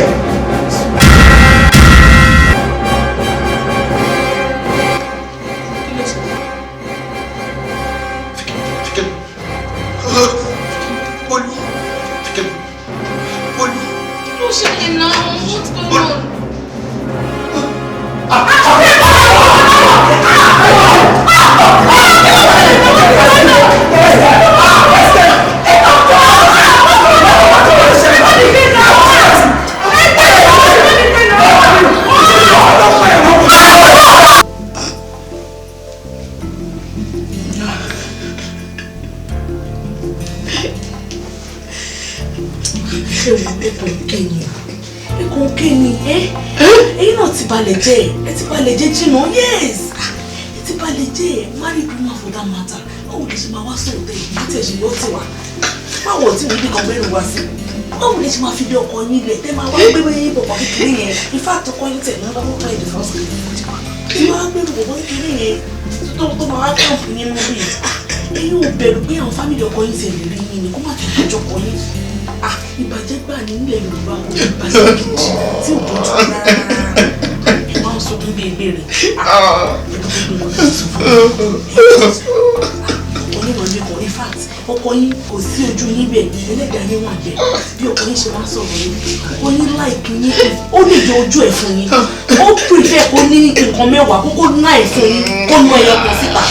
balẹ̀ jẹ́ jìnnà yes ẹ ti balẹ̀ jẹ́ married woman for that matter báwo lè ṣe máa wá sóò tẹ̀ ìgbà tí ẹ̀ ṣe yọ ti wá báwo tí mo bí kan mẹ́rin wá sí báwo lè ṣe máa fi bí ọkọ yín lẹ̀ tẹ́ máa wá gbé bẹ́ẹ̀ bọ̀bọ̀ kékeré yẹn in fact ọkọ yín tẹ̀ lọ́wọ́ lọ́wọ́ ẹ̀ dẹ̀fọ́ sí i máa gbé bọ̀bọ̀ kékeré yẹn tó máa wá kẹ́ǹpù yín mú bí ẹ̀yin ò bẹ̀rù pé àwọn fámìlì ọkọ yín ti ẹ̀ lè rí yín ni kó má ti tọ́jú ọkọ yín ìbàjẹ́ gbà nílẹ̀ Yorùbá ò ìbàjẹ́ kejì tí ò bọ́jú rárá sọ fún bí ebèrè onímọ̀lẹ́ kan in fact ọkọ yín kò sí ojú yín bẹ́ẹ̀ ẹlẹ́dàá yín wà bẹ́ẹ̀ bí ọkọ yín ṣe máa ń sọ̀rọ̀ yín ó ní láìkí yín ó lè jẹ ojú ẹ̀ fún yín ó prefer kó ní nǹkan mẹ́wàá kókó náà ẹ̀ fún yín kó nu ẹyọ kan síta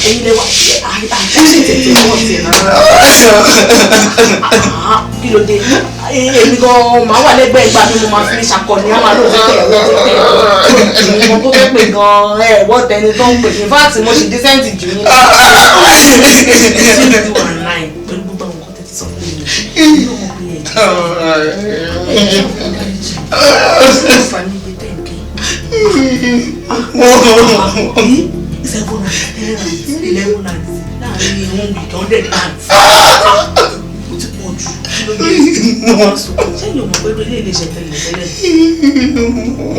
èyí lẹ́wà àṣẹ tètè wọ́n ti kí ló dé èmi gan máa wà lẹ́gbẹ̀ẹ́ ìgbà mi mo máa fi ṣàkọni àwọn àlọ́ òṣèlú ọmọ tó fẹ́ pè gan wọ́n tẹni tó ń pè ní fáàtì mo ṣì dísẹ́ǹtì jù ní pẹ̀lú gbogbo àwọn nǹkan tẹ́tí sọ fún mi ní ọmọ bí ẹ̀ láàrin ohun ìtọ́ndẹ̀ dance ó ti pọ̀ jù kí ló dé sẹ́yìn ọmọ pé ilé ilé iṣẹ́ tẹ́lẹ̀ tẹ́lẹ̀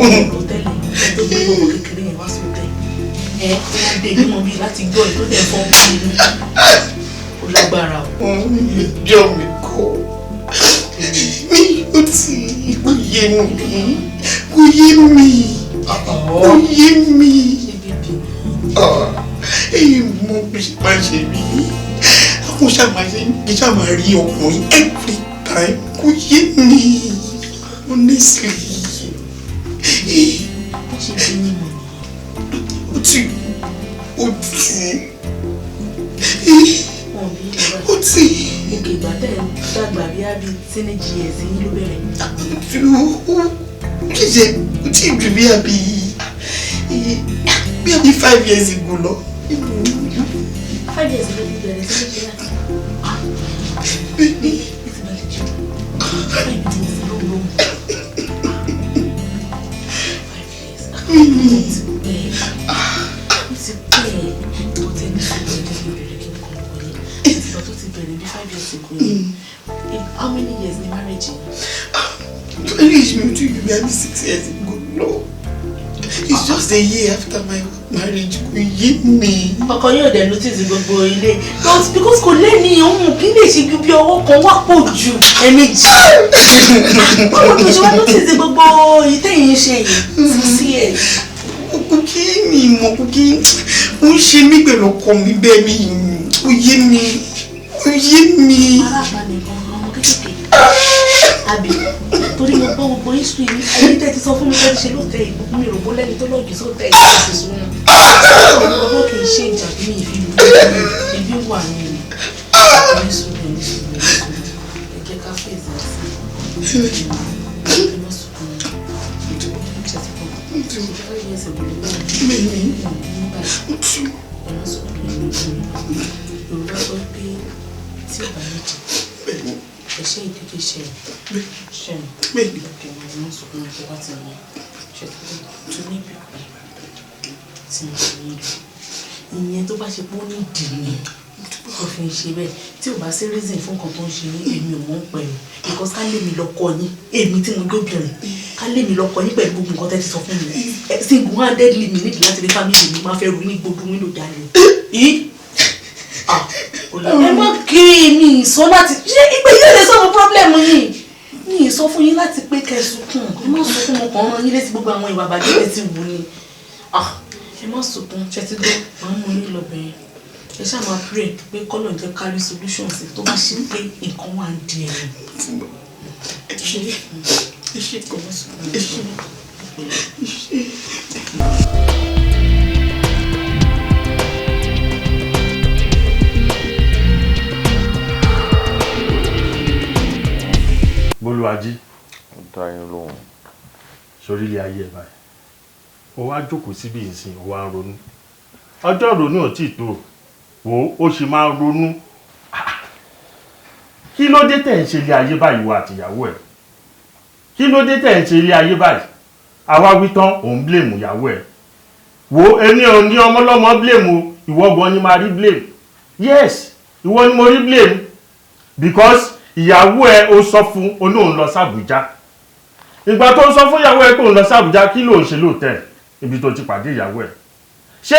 ọ̀rọ̀ tẹ́lẹ̀ tó gbé gbogbo kékeré yẹn wá sí òtẹ́ ẹ wọ́n dé nímọ̀ bíi láti gbọ́ ẹ̀ tó dẹ̀ fọ́ bí inú ó lágbára o. jọ mi kọ mi ò tí kò yé mi kò yé mi kò yé mi èyí mo bí ṣe máa ṣe mí àwọn ṣàmáṣe bí ṣàmá rí ọkùnrin every time kò yé mi honestly. bó ṣe bí ní mọ̀ Ó ti. Òkè ìgbà tẹ̀ ń dàgbà bí á bí teenage years yín ló bẹ̀rẹ̀. Kì í ṣe ó ti jù bí àbí 5 years ago lọ. 5 years ago ló bẹ̀rẹ̀ sí ní ṣe láti. Bẹ́ẹ̀ni. How many years in marriage? Marriage me to you maybe 6 years ago. No. It's just a year after my marriage. Kò yé mi. Ọkọ yóò dẹ̀ notice gbogbo ilé. But because kò lé ní ohun kí lè ṣe bí ọwọ́ kan wá pọ̀ ju ẹ̀mejì. Báwo ni o ṣe wá notice gbogbo ìtẹ̀yìn ṣe yìí? 6 years. Kí ni mo kí ó ń ṣe mí pẹ̀lú ọkọ mi bẹ́ẹ̀ mi ó yé mi. Ó yé mi. Arábànú kan ọmọ kékeré. Àbí torí mo gbọ́ gbogbo history mi ẹni tẹ́ ti sọ fún mi pé ṣe ló tẹ ìbò mi rò bó lẹ́ni tó lọ́ọ̀gì só tẹ ìbò ti sún un. Ọlọ́ kì í ṣe ìjà bí mi ìfi ìbí wà ní ilé. Ní sùúrù ní sùúrù ní sùúrù. Ẹ jẹ́ ká fèsì àti ìmọ̀ sùúrù. Ṣé ti kọ́? Ìjọba yẹn ṣe wọlé báyìí. Ẹ̀mọ́ sùúrù ní sùúrù. Yorùbá sọ pé tí ò bá ní jẹ ẹ̀ṣẹ̀ ìdíje ṣe ìgbàgbọ́ ìmọ̀ sọ̀rọ̀ ìjọba wá ti mọ̀ ṣe tó ní pípẹ́ tí mo ṣe ní ìlú ìyẹn tó bá ṣe pé ó ní ìdí ni ó fi ń ṣe bẹ́ẹ̀ tí ò bá sí reason fún nǹkan tó ń ṣe ní èmi ò mọ̀ ń pẹ̀lú because ká lé mi lọ́kọ yín èmi tí mo jóbìnrin ká lé mi lọ́kọ yín pẹ̀lú gbogbo nǹkan tẹ́ ti sọ fún mi single handedly mi nídìí láti rí family mi máa fẹ́ ru ní gbogbo window jalè ẹ má kí mi sọ láti ṣe ìpè yóò lè sọ́wọ́ problem yìí mi sọ fún yín láti pé kẹsùkùn ẹ má sọkún mo kàn rán yín létí gbogbo àwọn ìwà àbàjẹ́ tí wù ní ẹ má sọkún ṣẹtí gbọ́ máa ń mú yín lọ bẹ̀rẹ̀ ẹ ṣáà máa pray pé kọ́lọ̀ jẹ́ kárí solution sí tó bá ṣe pé nǹkan wà ń di ẹ̀rù. ẹ ṣe kò mọ́ sọkún ẹ ṣe. Bolúwájí. Ó dá yín lóhùn. Sórí ilé ayé ẹ̀ báyìí. Ó wá jókòó síbi ìsìn, ó wá ń ronú. Ọjọ́ ìrònú ò tíì tó. Wò ó ṣe máa ń ronú. Kí ló dé tẹ̀ ń ṣe ilé ayé báyìí wo àtìyàwó ẹ̀? Kí ló dé tẹ̀ ń ṣe ilé ayé báyìí? Àwa wí tán òun blame ìyàwó ẹ̀. Wò èmi ò ní ọmọlọ́mọ blame o, ìwọ gan ni máa rí blame. Yes, ìwọ ni mo rí blame. Because ìyàwó ẹ ó sọ fún olóhùn lọ sàbújá ìgbà tó ń sọ fún ìyàwó ẹ pé òun lọ sàbújá kí ló ń ṣe lóòtẹ́ẹ̀lì ibi tó ti pàdé ìyàwó ẹ ṣé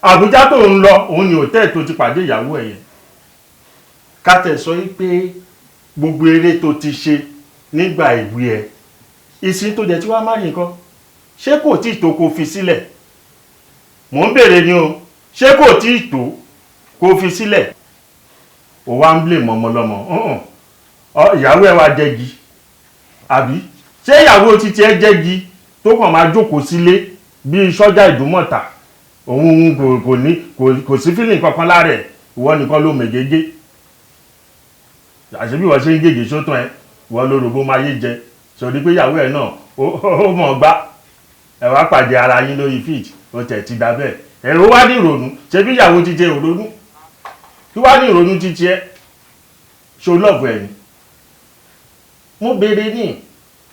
àbújá tó ń lọ òun ni hòtẹ́ẹ̀lì tó ti pàdé ìyàwó ẹ yẹn kátẹ sọ pé gbogbo eré tó ti ṣe nígbà ìwé ẹ ìsìn tó jẹ tí wàá má rí nǹkan ṣé kò tí ì tó kó fi sílẹ̀ mò ń béèrè ni o ṣé kò tí ì tó kó fi sílẹ̀ ò wá ń blame ọmọlọ́mọ ìyàwó ẹ wá jẹgi àbí ṣé ìyàwó títí ẹ jẹgi tó kàn máa jókòó sílé bí sọ́jà ìdúmọ̀tà òun kò sí fílìn kankan lára ẹ̀ ìwọ nìkan ló mègégé àṣebí ìwọ ṣe ń gègé sótàn ẹ ìwọ ló rògbò máa yé jẹ sọdí pé ìyàwó ẹ náà ó mọ̀ gbá ẹ wá pàdé ara yín lórí feed ó tẹ̀ ti dá bẹ́ẹ̀ ẹ̀rọ wá ní ìrònú ṣe bí ìyàwó títí ẹ ò ronú kí wá ní ìrònú títí ẹ ṣo lọ́ọ̀bù ẹ̀ ni mo béèrè ní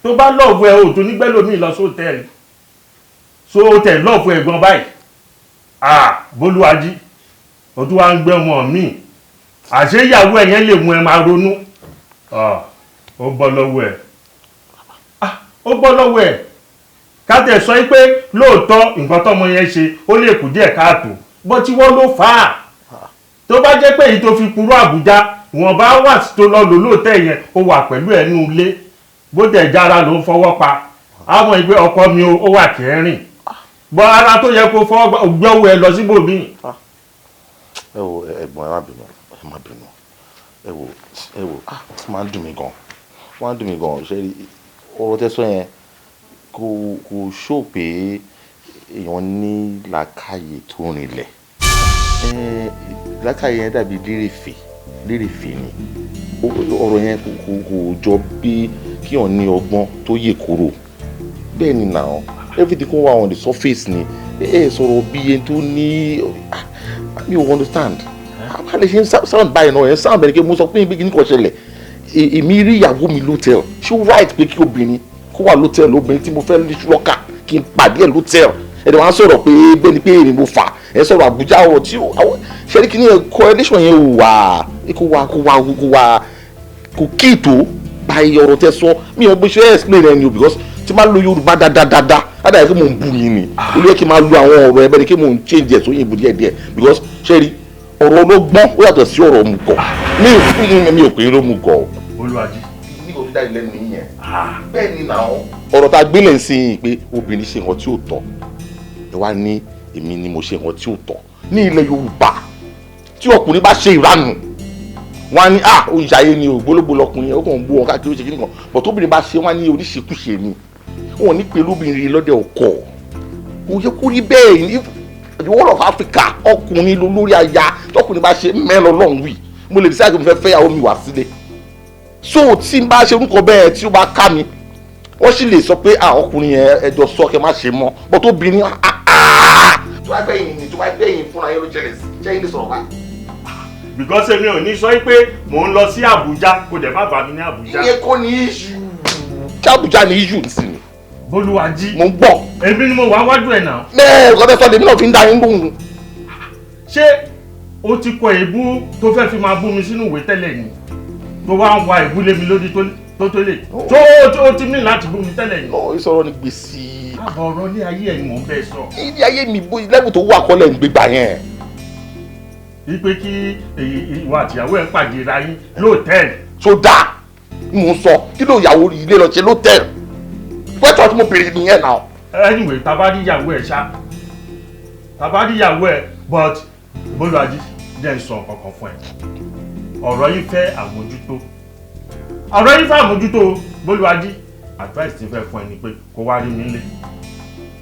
tó bá lọ́ọ̀bù ẹ̀ ò tó nígbẹ́lómi lọ sóòtẹ́ẹ̀lì so tẹ̀ lọ́ọ̀bù ẹ̀ gan báyìí Bolúwájí ó tún wá ń gbé ọmọ mi àṣé ìyàwó ẹ̀ yẹn lè mú ẹ máa ronú ó bọ́ lọ́wọ́ ẹ̀ ó bọ́ lọ́wọ́ ẹ̀ káàtẹ̀ sọ pé lóòótọ́ nǹkan tọ́mọ yẹn ṣe ó lè kù díẹ̀ káàtó bọ́ tí wọ́n ló fà á tó bá jẹ́ pé èyí tó fi kúrò Àbújá wọ́n bá wà tó lọ lò lóòótẹ́ yẹn ó wà pẹ̀lú ẹnu ilé bó tẹ̀ jára ló ń fọwọ́ pa àwọn ìgbé ọkọ mi ó wà kẹrin bọ́ ara tó yẹ kó fọwọ́ gbọ́wọ́ ẹ lọ síbòmí. ẹ wo ẹ̀gbọ́n ẹ má bínú ẹ wo máa ń dùn mí gan ṣe ọ̀rọ̀ tẹ́ sọ yẹn kò ṣó pé èèyàn ní làákàyè tó rinlẹ̀ làákàyè yẹn dàbí lérèfé ni ọ̀rọ̀ yẹn kò jọ bí kíyàn ní ọgbọ́n tó yè kúrò bẹ́ẹ̀ ni now everything kò wà on the surface ni sọ̀rọ̀ bí yẹn tó ní mi ò understand a lè ṣe sound báyìí náà yẹn sound bẹ́ẹ̀ ni kí mo sọ pé ibi kìíní kan ṣẹlẹ̀ èmi rí ìyàwó mi lótẹ́ẹ̀lì ṣé ó right pé kí obìnrin kó wà lótẹ́ẹ̀lì obìnrin tí mo fẹ́ lọ́kà kí n pàdé ẹ̀ lótẹ́ẹ̀lì ẹ̀dẹ̀ wọn á sọ̀rọ̀ pé bẹ́ẹ̀ ni pé èmi mo fà ẹ̀ sọ̀rọ̀ Àbújá ọ̀rọ̀ tí ṣẹ́rí kìíní yẹn correlation yẹn kò kí tó báyìí ọ̀rọ̀ tẹ́ sọ mi ò gbé ṣe explain ẹni o because tí máa lo Yorùbá dáadáa ládàá kí mò ń bù yín ni ó yẹ kí máa lo àwọn ọ̀rọ̀ ẹ̀bẹ̀ ni kí mò ń change ẹ̀ sóyìnbó díẹ̀díẹ̀ because ṣẹ́rí ọ̀rọ̀ ọlọ́gbọ́n ó yàtọ̀ sí ọ̀rọ̀ òmùgọ̀ mi ò pè é lómùgọ̀. Olúwají. ní kò fi dá ilé nìyí yẹn bẹ́ẹ̀ ni náà ọ̀rọ̀ tá a gbélé ń sìn pé obìnrin ṣe nǹkan tí ò tọ́ ẹ wá ní èmi ni mo ṣe nǹkan tí ò tọ́ ní ilẹ̀ Yorùbá tí ọkùnrin bá ṣe ìranù wọn á ní oúnjẹ ni ògbólógbò lọkùnrin ó kàn ń bú wọn káàkiri ó ṣe kí nìkan bọ̀ tóbìnrin bá ṣe wọn á ní oríṣiríṣi ni wọn ò ní pẹ̀lú obìnrin lọ́dẹ ọkọ kò yẹ kó rí bẹ́ẹ̀ ní the whole of Africa ọkùnrin ló lórí aya tọkùnrin bá ṣe mẹ́lọ lọ́hùn wì mo lè decide pé mo fẹ́ fẹ́ ìyàwó mi wá sílé so tí n bá ṣe orúkọ bẹ́ẹ̀ tí ó bá ká mi wọ́n sì lè sọ pé ọkùnrin yẹn ẹjọ́ sọ kẹ́ má ṣe mọ́ bọ́ tó bí ní tó bá gbẹ̀yìn fúnra yẹn ló jẹ́lẹ̀ sí jẹ́yìn lè sọ̀rọ̀ báyìí. because èmi ò ní sọ pé mò ń lọ sí Àbújá kò dẹ̀ má bàa mi ní Àbújá. iye kò ní issue tí Àbújá ní issue sí ni. Bolúwají. mo ń gbọ́. èmi ni mo wà wájú ẹ̀ náà. bẹ́ẹ̀ ọ̀gá sọ lèmi náà fi ń da yín lóhùn. ṣé o ti kọ èébú tó fẹ́ fi máa bú mi sínú ìwé tẹ́lẹ̀ ni tó wá ń wa èébú lé mi lórí tó lè tó ti ní láti bú mi tẹ́lẹ̀ ni. ìsọ̀rọ̀ ni gbèsè. àbọ̀ ọ̀rọ̀ ní ayé ẹ̀ ni mò ń bẹ́ẹ̀ sọ. ilé ayé mi bó lẹ́bù tó wà kọ́lẹ̀ ń gbégbá yẹn. wípé kí ìwà àtìyàwó ẹ̀ pàdé ra yín lóòtẹ́ẹ̀lì. tó dáa mò ń sọ kí ló ìyàwó ilé lọ ṣe lóòtẹ́ẹ̀lì pẹ́tọ́ tí mo bèrè nìyẹn náà. anyway tabadíyàwó ẹ̀ ṣá tabadíyàwó ẹ̀ but Bolúwají jẹ́ ń sọ kankan fún ẹ ọ̀rọ̀ yìí fẹ́ àmójútó Bolúwají advice ti fẹ́ fún ẹ ni pé kó wá rí mi nílé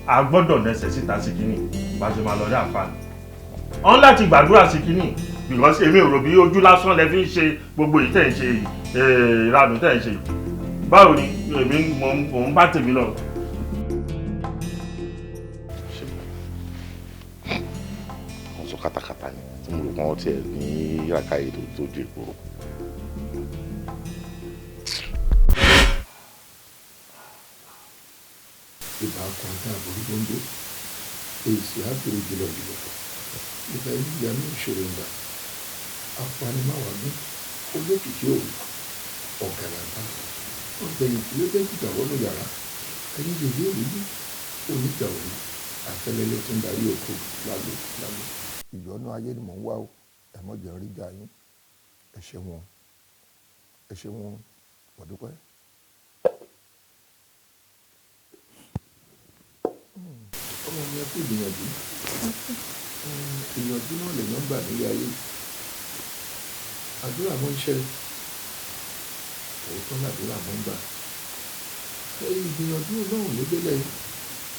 a gbọ́dọ̀ nẹsẹ̀ síta sí kínní bá ṣe máa lọ rí àǹfààní ọ̀n láti gbàdúrà sí kínní because èmi ò rò bí ojú lásán lẹ fi ń ṣe gbogbo yìí tẹ̀ ń ṣe ìranù tẹ̀ ń ṣe báwo ni èmi mò ń bá tèmi lọ. wọ́n sọ kátàkátà ni tí mo rò pé wọ́n tiẹ̀ ní ìràkàyè tó dé ìgboro. ìbá kan tá a borí gbòǹgbò èsì àbúrò jùlọ ìgbà ìyá ní ìṣòro ìgbà apanimáwàgbé olókìkí òru ọ̀gàlàgbà ọ̀gbẹ̀yìn tí ó bẹ́ẹ̀ jìjà wọnú yàrá ẹni yòówù òrìlú oníjà òru àfẹlẹlẹ tó ń darí òkú lálẹ́. ìyọnu ayé ni mò ń wá o ẹ mọ jẹ rí jà yín ẹ ṣe wọn mo dúpẹ́. ọmọ mi ẹ kú ìgbìyànjú ìyànjú náà lèèyàn gbà nílé ayé àdúrà mọ́ ń ṣe òótọ́ làdúrà mọ́ ń gbà ìgbìyànjú náà ló délẹ̀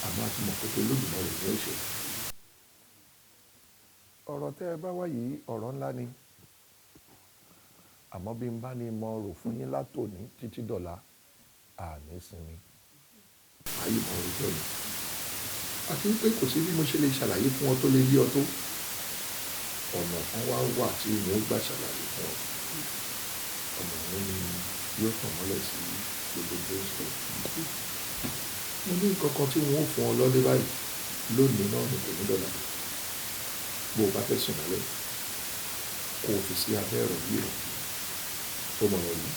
àmọ́ àti mọ̀ kókó lójúmọ́ rẹ̀ ní ọ̀ṣẹ́. ọ̀rọ̀ tẹ́ ẹ bá wá yìí ọ̀rọ̀ ńlá ni àmọ́ bí n bá ní mọ rò fún yín látòní títí dọ̀la àní sinmi. ayé mọ̀ orí jọ ni àti pé kò sí bí mo ṣe lè ṣàlàyé fún ọ tó lè yí ọ tó ọ̀nà kan wá wà tí mo gbà ṣàlàyé fún ọ ọ̀nà yẹn ni yóò tàn mọ́lẹ̀ sí gbogbo sọ. mo ní nǹkan kan tí wọ́n fún ọ lọ́dẹ báyìí lónìí náà ní tèmi dọ́là bó o bá fẹ́ sùn lálẹ́ kó o fi sí abẹ́ ẹ̀rọ yìí rẹ̀ ó mọ̀ ọ́ yìí.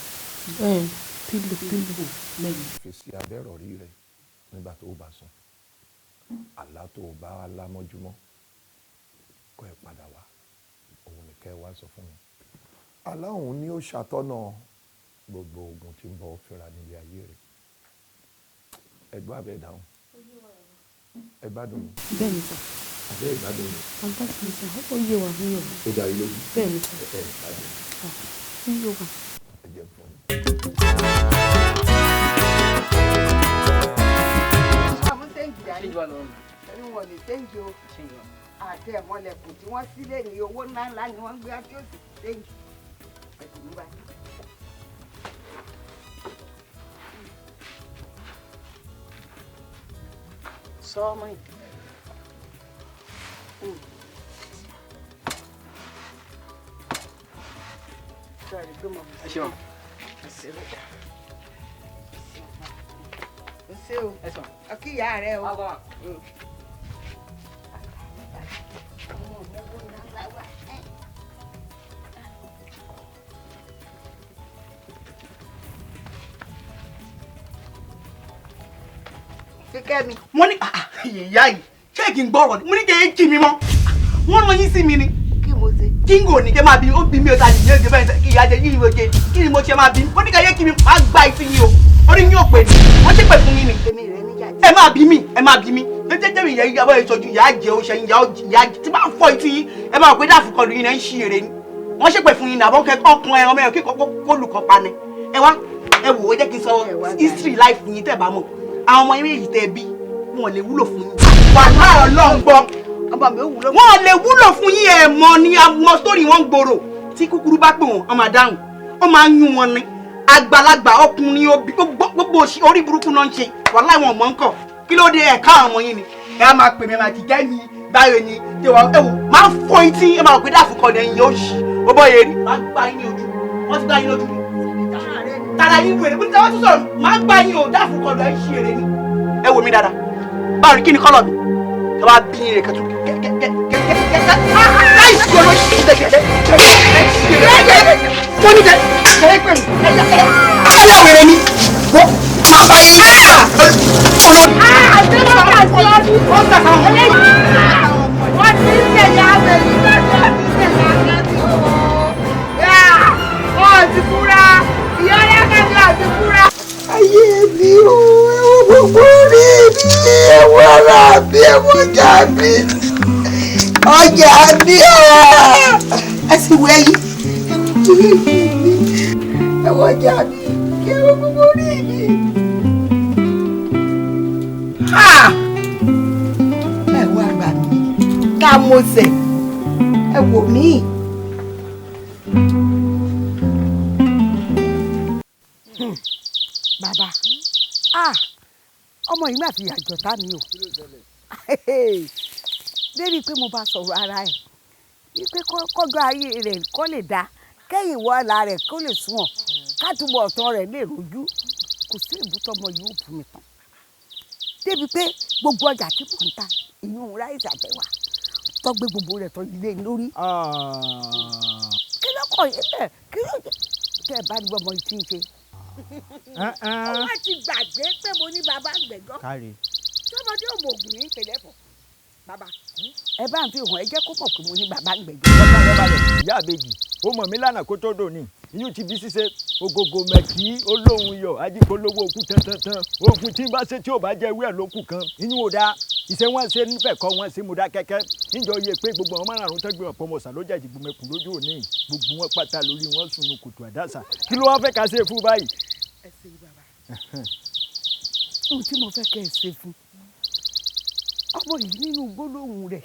pílò lẹ́yìn. fi sí abẹ́ ẹ̀rọ yìí rẹ̀ nígbà tó o bá sùn àlá tó o bá lámọ́júmọ́ kó ẹ padà wá òun ní kẹ́ ẹ wá sọ fún mi. àlá òun ni ó ṣàtọ́nà gbogbo ogun tí ń bọ̀ fínra nílé ayé rẹ̀ ẹgbẹ́ abẹ́ dáhùn ẹ gbádùn mi. bẹ́ẹ̀ ni sà. abẹ́ ìgbádùn mi. àgbà tí mo sọ ó yé wa ní ọ̀rọ̀. ó dá ilé yìí. bẹ́ẹ̀ ni sà. ẹ gbádùn. ó yé wa. ẹ jẹ́ fún mi. ẹni wọn lè séǹjì o àti ẹ̀mọ́lẹ̀kùn tí wọ́n sílé ní owó ńláńlá ni wọ́n gbé àti òsì séǹjì ẹ̀sìn nígbà tí. sọ ọmọ yìí. ẹ ṣe wọn. o ṣe o ọkì ìyá rẹ o. Fikemi. Mo ní ìyá yìí ṣé kí n gbọ́rọ̀ ni mo ní kí n jí mi mọ́ wọ́n rán yín sí mi ni. Kí mo ṣe. Kíngò ní kí n máa bí ó bí mi ó ta nìyẹn ìjọba ẹ̀ kí ìyá jẹ yí ìwé jẹ kí ni mo ṣe máa bí wọ́n ní ká yẹ kí mi máa gba ìtì yín o orí yín ò pè ní wọ́n ṣépè fún yín ni. ẹ máa bí mi ẹ máa bí mi jẹjẹrẹ mi ìyá ìyàwó ìṣojú ìyá jẹ oṣù ìyá tí bá ń fọ ìtì yín ẹ máa pé dáàfù kọlu yín náà ń ṣí èrè ni wọ́n ṣépè fún yín ní àbọ̀kẹ́ ọkùnrin ẹran mẹ́rin kíkọ́ kó lùkọ́ pa ni ẹ wá ẹ wò ó jẹ́ kí n sọ history life yín tẹ̀ bá mọ̀ àwọn ọmọ yín méjì tẹ̀ bí wọn lè wúlò fún yín. wà á Ọlọ́run gbọ́ wọn lè wúlò fún yín ẹ̀ mọ̀ ní àmọ́ sórí wọn gbòòrò tí kúkúrú bá pè wọ́n ọmọ àdáhùn ó máa ń yún wọn ni àgbàlagbà ọkùnrin òbí gbogbo orí burúkú náà ń ṣe wàhálà wọn mọ̀ ń kọ̀ kí ló dé ẹ̀ka àwọn ọmọ yín ni ẹ á máa pè mí máa ti jẹ́ mi báyọ̀ ni tẹwà ẹ wò máa fọ etí ẹ máa rò pé dáàfù kọ́ lẹ́yìn yóò ṣì ó bọ́ yẹn rí máa gbá yín ní ojú wọ́n ti gbá yín lójú tara yín wèrè bí wọ́n ti sọ̀rọ̀ máa gbá yín o dáàfù kọ́ lẹ́yìn ṣì èrè ni ẹ wò mí dáadáa báwo ni kí ni kọ́lọ̀ mi ẹ bá bí yín rẹ̀ kẹ́tù ayé mi o ẹwọ gbogbo rí mi ẹwọ ara mi ẹwọ ọjà mi ọjà mi ẹ sì wẹ yìí ẹwọ ọjà mi ẹwọ gbogbo rí mi. ẹ wá gbà mí ká mo ṣe ẹ wò mí. Bàbá ọmọ yìí máa fi àjọta mi o débi pé mo bá sọ̀rọ̀ ara ẹ̀ wípé kọ́jọ́ ayé rẹ̀ kó lè dá kẹ́yìn wọ ọ̀la rẹ̀ kó lè sunwọ̀n kátùbọ̀ ọ̀tán rẹ̀ lè rojú kò sí ìbútọ́mọ yìí ó fún mi tán débi pé gbogbo ọjà tí mò ń ta ìyún ráìsì àtẹwà tọ́gbé gbogbo rẹ̀ tọ́ ilé lórí. kí ló kọ̀ yé bẹ́ẹ̀ kí ló jẹ́ tẹ́ ẹ bá ní bọ́mọ yìí tí ń ṣe. wọ́n ti gbàgbé pé mo ní bàbá gbẹ̀gọ́ tọmọdé òmògùn ní ìpínlẹ̀ fọ̀ bàbá. ẹ bá ń fi hàn ẹ jẹ́ kó mọ̀ pé mo ní bàbá gbẹ̀gọ́. ọ̀gá rẹ balẹ̀ ìyá àbèjì ó mọ̀ mí lánàá kó tó dò ní iyún ti bí ṣíṣe ògògò mẹ̀kì olóhùn yọ ajíkolówó òkú tantantan oògùn tí ń bá ṣe tí ò bá jẹ́ ewé ẹ̀ ló kù kan iyún ò dáa ìṣe wọn ṣe nífẹ̀ẹ́ kọ́ wọn ṣe mo dá kẹ́kẹ́ níjọ yẹ pé gbogbo àwọn márùn-ún tẹ́gbẹ́ ọ̀pọ̀ mọ̀sá ló jẹ́ ìdìbò mẹ́kùn lójú òní gbogbo wọn pátá lórí wọn sùnù kùtù àdásà kí ló wá fẹ́ ká ṣe fún báyìí. ẹ ṣe bàbá ohun tí mo fẹ́ kẹ́ ẹ ṣe fún ọmọ yìí nínú gbólóhùn rẹ̀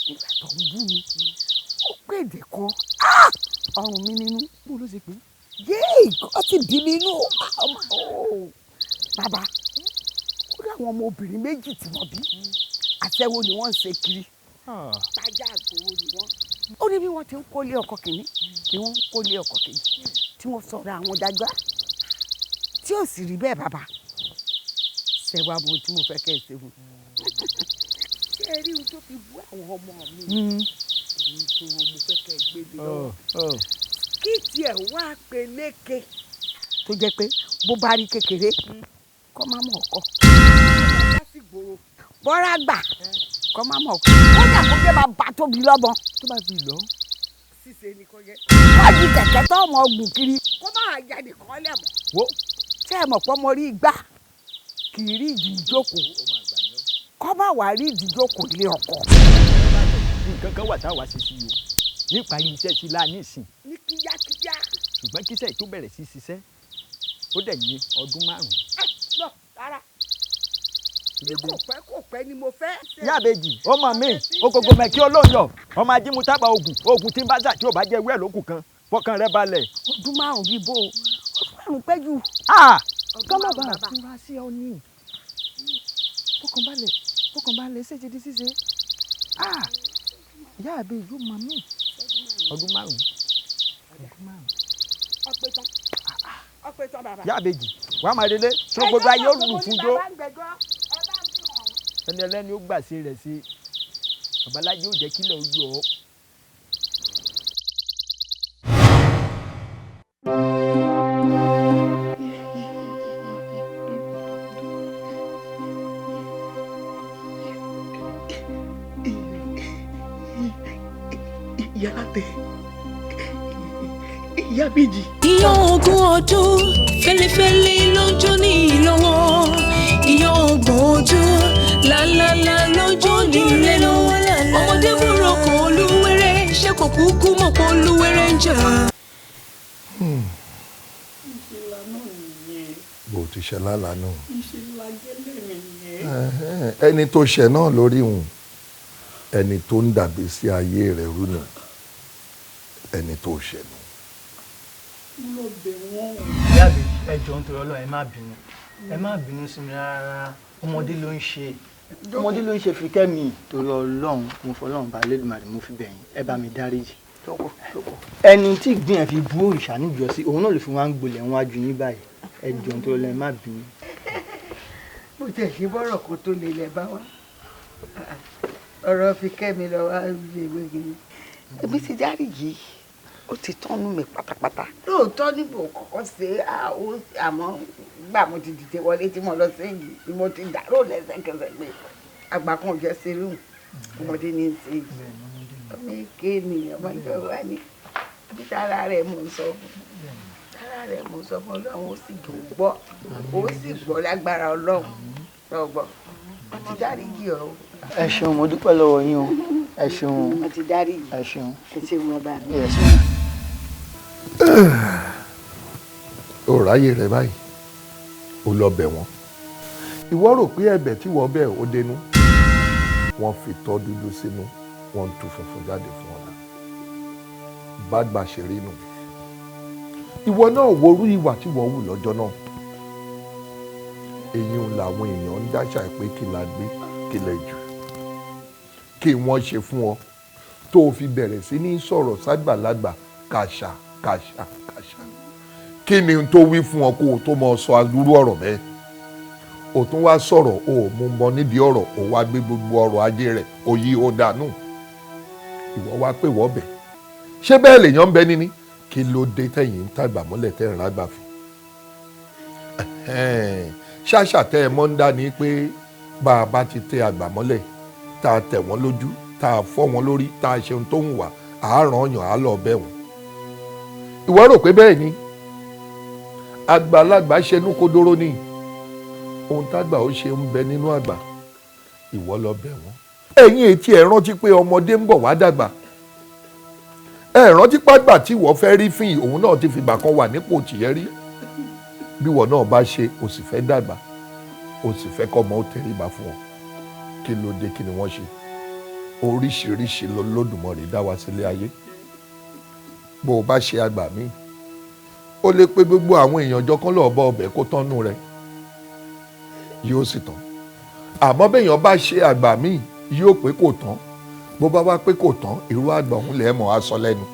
nígbà tó ń bú mi ó pèdè kan ọrùn mi nínú bó ló ṣe pé yéè kọ́ ti dì mí inú bàbá ó rí àwọn ọmọ obìnrin méjì tí wọ́n bí aṣẹ́wó ni wọ́n ń ṣe kiri tájà àgbòrò ni wọ́n ó ní bí wọ́n ti ń kólé ọkọ kìíní ni wọ́n ń kólé ọkọ kejì tí wọ́n sọ̀rọ̀ àwọn dájọ́ tí ò sì rí bẹ́ẹ̀ bàbá ṣẹ̀wá mo tí mo fẹ́ kẹ́ ẹ ṣe fún ṣé ẹ rí ohun tó fi bú àwọn ọmọ mi èyí tí wọn mo fẹ́ kẹ́ ẹ gbé mi lọ́wọ́ kí tiẹ̀ wá peléke tó jẹ́ pé bó bá rí kékeré kọ́ má mọ̀ ọkọ bọ́ra gbà kọ́ má mọ̀ ọkọ kódà kó jẹ́ máa bá tóbi lọ́gbọ́n tó bá fi lọ ṣíṣe ni kò yẹ kọ́ọ̀dì kẹ̀kẹ́ tó ọmọ ọgùn kiri kó má jáde kọ́ lẹ̀ mọ́ ṣé ẹ mọ̀ pọ́ mo rí igbá kì í rí ìdí ìjókòó kọ́ bá wà rí ìdí ìjókòó lé ọkọ. nǹkan kan wà táwa ṣe sí o nípa iṣẹ́ sí la nísìn. ní kíákíá. ṣùgbọ́n kíṣẹ́ tó bẹ̀rẹ̀ sí ṣiṣẹ́ ó dẹ̀ ní ọdún 5. lọ rárá kò pẹ́ ni mo fẹ́. ìyá àbèjì ọmọ mi ògògò mẹ́kí olóńyọ̀ ọmọ ajímútábà ogun tí ń bá jà tí ò bá jẹ́ wẹ́ẹ̀ lókù kan fọkàn rẹ balẹ̀. ọdún márùn-ún bíi bó ọdún márùn-ún pẹ́ jù. kọ́mọ̀ bá a fúnra sí ọ ní fọkànbalẹ̀ ṣèṣe di ṣíṣe. ìyá àbèjì ọmọ mi ọdún márùn-ún. ọpẹ tán bàbá. ìyá àbèjì wàá máa relé tó gbogbo ayé ó lù fún jó ẹni ẹlẹ́ni ó gbà sí rẹ̀ sí babalájí ó jẹ́ kílẹ̀ ojú ọ. ìyá láti ìyá méjì. ìyàn ogún ọdún fẹlẹfẹlẹ lọ́jọ́ ní ìlọ́wọ́ ìyàn ọgbọ̀n ọdún lálálá lọ́jọ́ ní ìrẹ́lọ ọmọdé múrò kò olúwẹ̀rẹ̀ ṣé kò kúkú mọ̀ pé olúwẹ̀rẹ̀ ń jà. bó ti ṣe lálàánú ẹni tó ṣe náà lórí òun ẹni tó ń dàbí sí ayé rẹ̀ rúnà ẹni tó ṣe nù. ìyá mi ẹ jọ̀ọ́ nítorí Ọlọ́run ẹ má bínú sí mi rárá ọmọdé ló ń ṣe Fikemi torí Ọlọ́run mo fọlọ́run bá lẹ́dùnmarè mo fi bẹ̀yìn ẹ bá mi dáríjì. ẹni tí ìgbín ẹ fi bú òrìṣà níjọ́sí òun náà lè fi wá ń gbolẹ̀ wájú yín báyìí ẹ jọ̀ọ́ nítorí Ọlọ́run ẹ má bínú. mo tẹ̀ sí bọ́rọ̀ kó tó lè lẹ̀ bá wa ọ̀rọ̀ Fikemi lọ wá léwé gidi. èmi ti dáríjì ó ti tọ́nu mi pátápátá. lóòótọ́ níbo kọ́kọ́ ṣe àmọ́ gbà mo ti dìde wọlé tí mo lọ sẹ́yìn ni mo ti dàrú lẹ́sẹ̀kẹsẹ̀ pé àgbà kan jẹ́ serú ọmọdé ní í ṣe ọmọ èké ni ọmọ ìjọ wa ní bí tára rẹ̀ mo sọ fún Ọlọ́run ó sì gbọ́ ó sì gbọ́ lágbára Ọlọ́run lọ́gbọ́ ó ti dáríjì ọ́. ẹ ṣeun mo dúpẹ́ lọ́wọ́ yín o ẹ ṣeun mo ti dáríjì ẹ ṣeun ẹ ṣe wọn bá mi. ó ráyè rẹ báyìí ó lọ bẹ̀ wọ́n ìwọ rò pé ẹ̀bẹ̀ tí wọ́n bẹ̀ ó dénú wọ́n fi tọ́ dúdú sínú wọ́n tú funfun jáde fún ọ̀la bàgbà ṣe rí nù ìwọ náà worú ìwà tí wọ́n wù lọ́jọ́ náà èyí ń làwọn èèyàn ń dáṣà pé kí la gbé kí lẹ jù kí wọ́n ṣe fún ọ tó o fi bẹ̀rẹ̀ sí ní sọ̀rọ̀ ságbàlagbà kàṣà kàṣà kàṣà kí ni tó wí fún ọ kó o tó mọ sọ adúrú ọ̀rọ̀ bẹ́ẹ̀ o tún wá sọ̀rọ̀ o ò mú mọ níbi ọ̀rọ̀ o wá gbé gbogbo ọrọ̀ ajé rẹ̀ o yí o dànù ìwọ wá pé wọ́ bẹ̀ ṣé bẹ́ẹ̀ lèèyàn ń bẹ níní kí ló dé tẹ̀yìn ń tàgbà mọ́lẹ̀ tẹ́ ń rágbà fi ṣáṣà tẹ́ ẹ mọ́ ń dá ní pé bá a bá ti tẹ àgbà mọ́lẹ̀ tá a tẹ̀ wọ́n lójú tá a fọ́ wọn lórí tá a ṣe ohun tó ń wà àárọ̀ ọ̀yàn á lọ bẹ̀ wọ́n ìwọ rò pé bẹ́ẹ̀ ni àgbàlagbà ṣẹnú kodoro ni ohun tágbà ó ṣe ń bẹ nínú àgbà ìwọ lọ bẹ̀ wọ́n. ẹ̀yin etí ẹ̀ rántí pé ọmọdé ń bọ̀ wá dàgbà ẹ̀ rántí pàgbà tí ìwọ fẹ́ rí fín òun náà ti fìgbà kan wà nípò tìyẹ́ rí bí ìwọ náà bá ṣe o sì fẹ́ dàgbà o sì fẹ́ kọ́ ọmọ ó tẹríba fún ọ kí ló dé kí ni wọ́n ṣe oríṣiríṣi lọ́lọ́dùmarè dá wa sílé ayé bó o bá ṣe àgbà míì ó lè pé gbogbo àwọn èèyàn jọ kán lọ́ọ́ bọ ọbẹ̀ kó tọ́nú rẹ̀ yóò sì tán àmọ́ béèyàn bá ṣe àgbà míì yóò pé kò tán bó bá wá pé kò tán irú àgbà òun lè mọ̀ á sọ lẹ́nu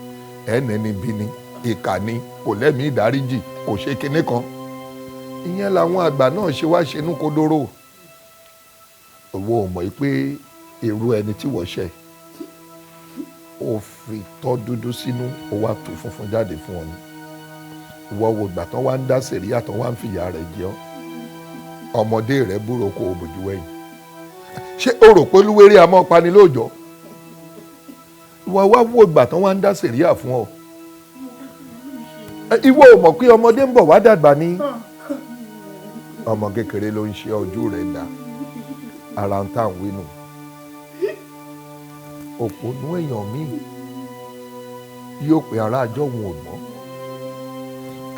ẹ̀ẹ́nì ni bí ni ìkà ni kò lẹ́mìí ìdáríjì kò ṣe kinní kan ìyẹn làwọn àgbà náà ṣe wá ṣenú kodoro owó ò mọ̀ pé irú ẹni tí wọ́n ṣẹ̀ ó fi tọ́ dúdú sínú ó wá tú funfun jáde fún ọ ni ìwọ wo ìgbà tán wá ń dá sèríyà tán wá ń fìyà rẹ̀ jẹ ọ́ ọmọdé rẹ̀ búrò kó o bójú wẹ̀yìn ṣé o rò pé olúwéré a máa pani lóòjọ́ ìwọ wá wo ìgbà tán wá ń dá sèríyà fún ọ ìwọ ò mọ̀ pé ọmọdé ń bọ̀ wá dàgbà ni ọmọ kékeré ló ń ṣe ojú rẹ̀ dá ara ń tà ń wínú òpònú èèyàn míì yóò pé ará àjọ òun ò gbọ́n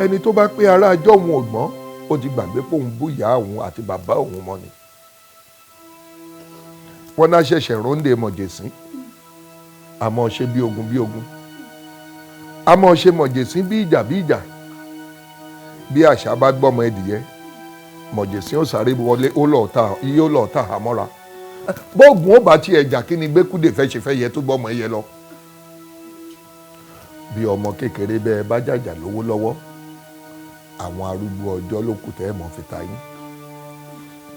ẹni tó bá pé ará àjọ òun ò gbọ́n ó ti gbàgbé pé òun bú ìyá òun àti bàbá òun mọ́ ni wọ́n náà ṣẹ̀ṣẹ̀ róńdè mọ̀jẹ̀sín àmọ́ ṣe bí ogun bí ogun àmọ́ ṣe mọ̀jẹ̀sín bí ìjà bí àṣà bá gbọ́mọ ẹdìyẹ mọ̀jẹ̀sín ó sáré wọlé ó lọ́ọ̀ ta àmọ́ra bóògùn ó bá tiẹ̀ jà kí ni gbẹ́kúdè fẹ́ ṣe fẹ́ yẹ tó gbọ́mọ ẹyẹ lọ. bí ọmọ kékeré bẹ́ẹ̀ bá jàjà lówó lọ́wọ́ àwọn arúgbó ọjọ́ ló kù tẹ́ ẹ̀ mọ́ fi ta yín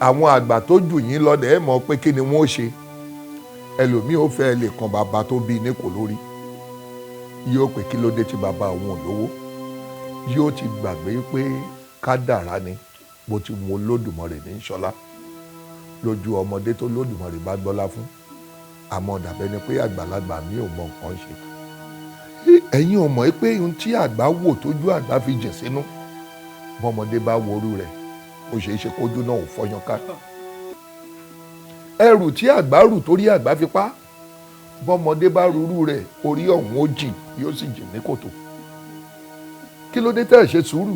àwọn àgbà tó jù yín lọ́dẹ̀ ẹ̀ mọ̀ pé kí ni wọ́n ó ṣe ẹlòmíì ó fẹ́ lè kan bàbá tó bí ní kò lórí yóò pé kí ló dé tí bàbá òun ò lówó yóò ti gbàgbé pé kádàrá ni bó ti wo Olódùmarè ní ṣọlá lójú ọmọdé tó Olódùmarè bá gbọ́lá fún àmọ́ dàbẹ́ ni pé àgbàlagbà mi ò mọ nǹkan ṣe ẹ̀yin ò mọ̀ pé ohun tí àgbà wò tójú àgbà fi jìn sínú bọ́mọdé bá worú rẹ̀ ó ṣeé ṣe kójú náà ò fọyán ká ẹrù tí àgbà rù torí àgbà fi pa bọ́mọdé bá rúrú rẹ̀ orí ọ̀hún ó jìn yóò sì jìn ní kòtò kí ló dé tẹ́ ẹ̀ ṣe sùúrù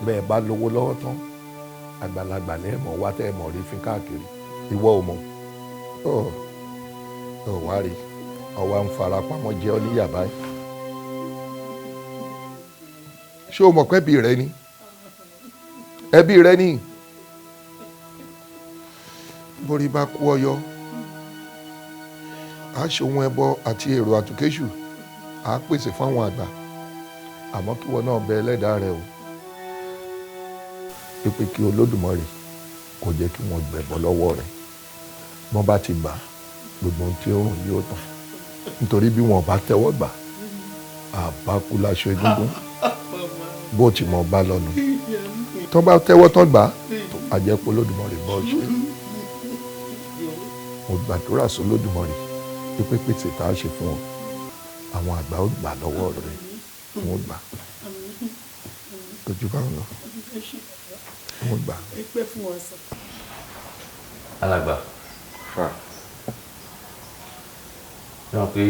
bẹ́ẹ̀ bá lówó lọ́wọ́ tán àgbàlagbà lẹ́ẹ̀mọ̀ wá tẹ́ ẹ̀ mọ̀ rí fi káàkiri ìwọ ò mọ̀ ọ̀ wá rí ọwọ́ ń fara pamọ́ jẹ́ ọ níyà báyìí ṣé o mọ̀ pé ẹbí rẹ ni ẹbí rẹ ni borí bá kú ọyọ a ṣòwò ẹbọ àti èrò àtúkéṣù a pèsè fún àwọn àgbà àmọ́ kí wọn náà bẹ ẹlẹ́dàá rẹ o pípé kí Olódùmarè kò jẹ́ kí wọ́n gbẹ̀bọ lọ́wọ́ rẹ̀ wọ́n bá ti gbà gbogbo ohun tí ó rùn yóò tán nítorí bí wọn bá tẹ́wọ́ gbà àbákú láṣọ egúngún bó ti mọ̀ bá lọ́nu tó bá tẹ́wọ́ tán gbà tó àjẹpọ̀ Olódùmarè bọ́ ṣe mo gbàdúrà sí Olódùmarè pípé pèsè tá a ṣe fún ọ àwọn àgbà ó gbà lọ́wọ́ rẹ̀ wọ́n gbà ojú bá ń lọ wọ́n gbà. alàgbà náà pé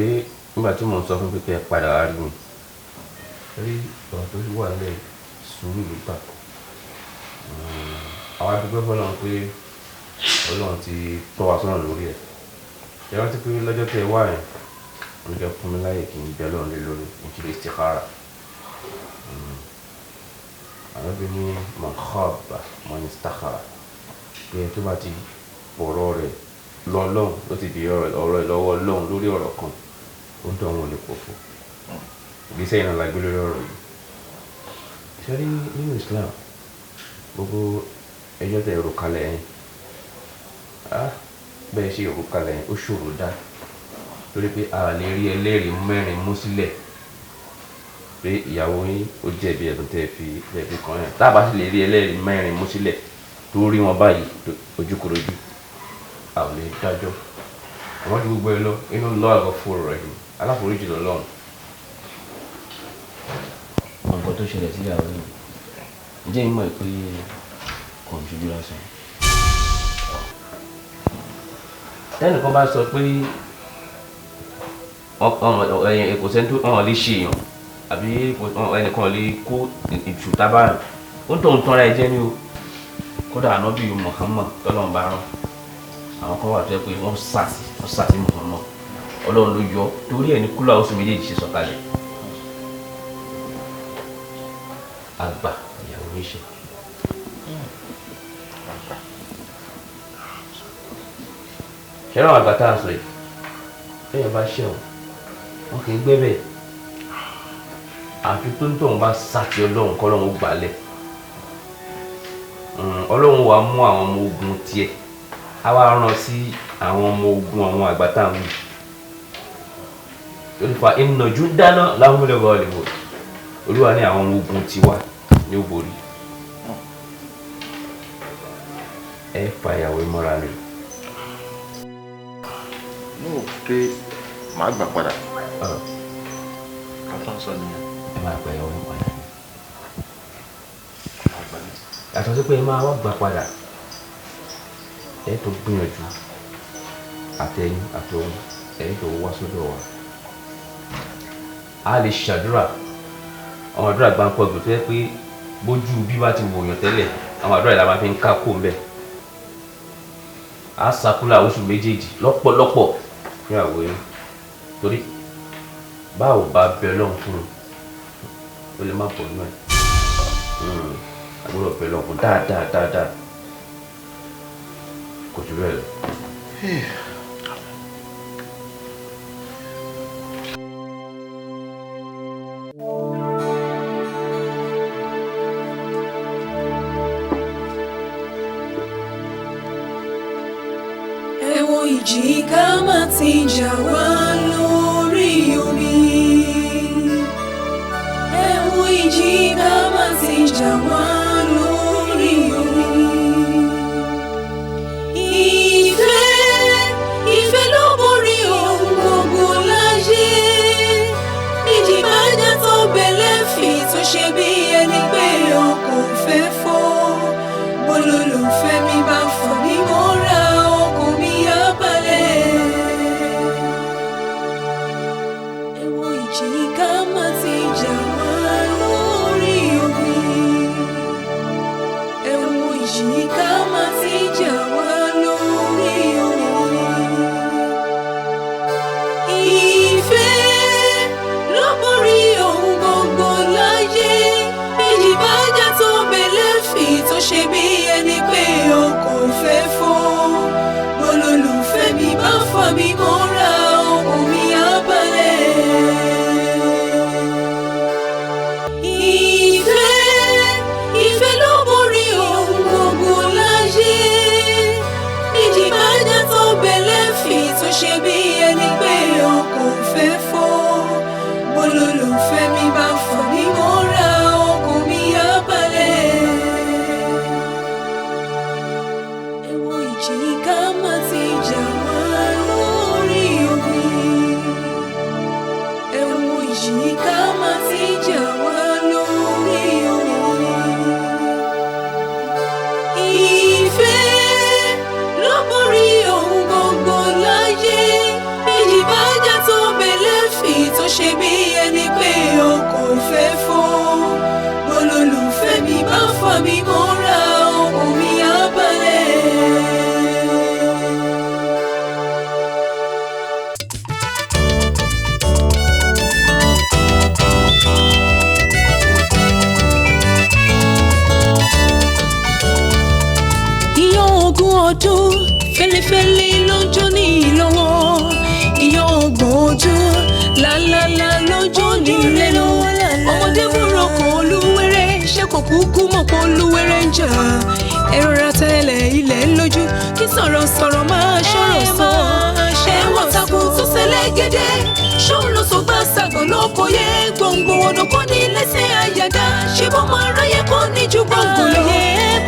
nígbà tí mò ń sọ fún pípẹ́ padà wá rí mi rí ọ̀rọ̀ tó wà lẹ̀ sùúrù ló gbà àwa dúpẹ́ fọlọ́run pé Ọlọ́run ti tọ́ wa sọ́nà lórí ẹ̀ ẹ rántí pé lọ́jọ́ tẹ́ ẹ wá yẹn ló jẹ́ fún mi láyè kí n bẹ Ọlọ́run lé lórí ìṣẹ̀lẹ̀ istikhara àwọn bí ní man khaba man istakhara pé tó bá ti pọ̀rọ̀ rẹ̀ lọ́lọ́run ló ti di ọ̀rọ̀ ẹ̀ lọ́wọ́ Ọlọ́run lórí ọ̀rọ̀ kan ó ń tọ́ wọn lè pòfò ìgbésẹ̀ yìí náà la gbé lórí ọ̀rọ̀ yìí ṣe rí nínú Islam gbogbo ẹjọ́ tẹ èrò kalẹ̀ yẹn bẹ́ẹ̀ ṣe èrò kalẹ̀ yẹn ó ṣòro dá torí pé a lè rí ẹlẹ́rìí mẹ́rin mú sílẹ̀ pé ìyàwó yín ó jẹ̀bi ẹ̀dùn tẹ́ fi kàn yẹn tá a bá sì lè rí ẹlẹ́rìí mẹ́rin mú sílẹ̀ tó rí wọn báyìí ojúkorojú a ò lè dájọ́ àwọn tí gbogbo ẹ lọ inú lọ́wọ́ àgọ́ fòrò rẹ̀ yìí aláforíjì lọ́lọ́run. nǹkan tó ṣẹlẹ̀ sí ìyàwó yìí ǹjẹ́ ìmọ̀ pé kò ń ṣojú lásán. tẹ́nìkan bá sọ pé kò sẹ́ni tó hàn lè ṣe èèyàn àbí ẹnìkan lè kó ìṣùtá báyìí ó ń tọ́ ń tọ́ra ẹ jẹ́ ní o kódà ànábì Muhammad tọ́lọ́run bá rán àwọn kan wà tó yẹ pé wọ́n sàtì Muhammad Ọlọ́run ló yọ torí ẹ̀ ní kúlọ̀ oṣù méjèèjì ṣe sọ̀kalẹ̀ àgbà ìyàwó níṣe. ṣẹ́ràn àwọn àgbà tá a sọ yìí bẹ́ẹ̀ bá ṣẹ̀wọ̀n wọn kì í gbé bẹ́ẹ̀ àfi tó ń tọ̀hún bá sàtì Ọlọ́run kọ́ Ọlọ́run ó gbalẹ̀ Ọlọ́run wàá mú àwọn ọmọ ogun tiẹ̀ a wá rán sí àwọn ọmọ ogun àwọn àgbà tá a wù olùfà inna jundana lahumul ghalibun Olúwa ní àwọn ọmọ ogun tiwa ní ó borí ẹ fàyàwó mọ́ra rẹ̀. ní o pé màá gbà padà. kátó ń sọ nìyẹn. ẹ máa gbà yàwó padà yàtọ̀ sí pé ẹ máa wá gbà padà ẹ tó gbìyànjú àtẹ̀yìn àtọ̀hún ẹ tó wá sọ́dọ̀ wa a lè ṣàdúrà àwọn àdúrà gbáǹpọ̀ gbò tó yẹ pé bójú bí bá ti wòyàn tẹ́lẹ̀ àwọn àdúrà ìlànà fi ń ká kó mbẹ́ á sakúlà oṣù méjèèjì lọ́pọ̀lọpọ̀ fún ìyàwó yín torí báwo bá bẹ Ọlọ́run fún un ó lè má bọ̀ nínú ẹ̀ àgbọ̀dọ̀ bẹ Ọlọ́run fún dáadáa kò jù bẹ́ẹ̀ lọ. Ìjì ká má ti jà wá lórí omi. Ẹ̀wọ̀n ìjì ká má ti jà wá lórí omi. Ìfẹ́ ló borí ohun gbogbo láyé. Ìjì bá jà tó bẹ̀lẹ̀ fì tó ṣe bí ẹni pé ọkọ̀ fẹ́ fọ́. Olólùfẹ́ mi bá fọ́ mi mọ́ra. Ṣe bí ẹni pé ọkọ̀ fẹ́ fọ́, olólùfẹ́ mi bá fà mí mọ́ra, ọkàn mi á balẹ̀. Ìfẹ́ ló borí ohun gbogbo láyé. Ìjì bá jà tó bẹ̀lẹ̀ fì tó ṣe bí ẹni pé ọkọ̀ fẹ́ fọ́, olólùfẹ́ mi bá fà mí mọ́ra, ọkàn mi á balẹ̀. Ṣe bí ẹni pé ọkọ̀ fẹ́ fọ́, olólùfẹ́ mi bá fà mí mọ́ra, ọkàn mi á balẹ̀. Ìyàn ogún ọdún fẹ́lẹ́fẹ́lẹ́ lọ́jọ́ ní ìlọ́wọ́, ìyàn ọgbọ̀n ọdún lálálá lọ́jọ́ nílé lọ. Ọmọdé múrò kan olúwẹ̀rẹ̀ ṣé kò kúkú mọ̀ pé olúwẹ̀rẹ̀ ń jà. Ẹ̀rọra tẹ́lẹ̀ ilẹ̀ lójú kí sọ̀rọ̀sọ̀rọ̀ máa ṣọ̀rọ̀ sọ. Ẹ̀wọ̀n takùn tó ṣẹlẹ̀ gẹ́dẹ́ ṣóun ló so gbá sàgbọ̀n lóko yẹ. Gbòǹgbò ọ̀nà kò ní lẹ́sẹ̀ àyàdá ṣé bọ́ máa ráyè kò ní ju gbòǹgbò lọ.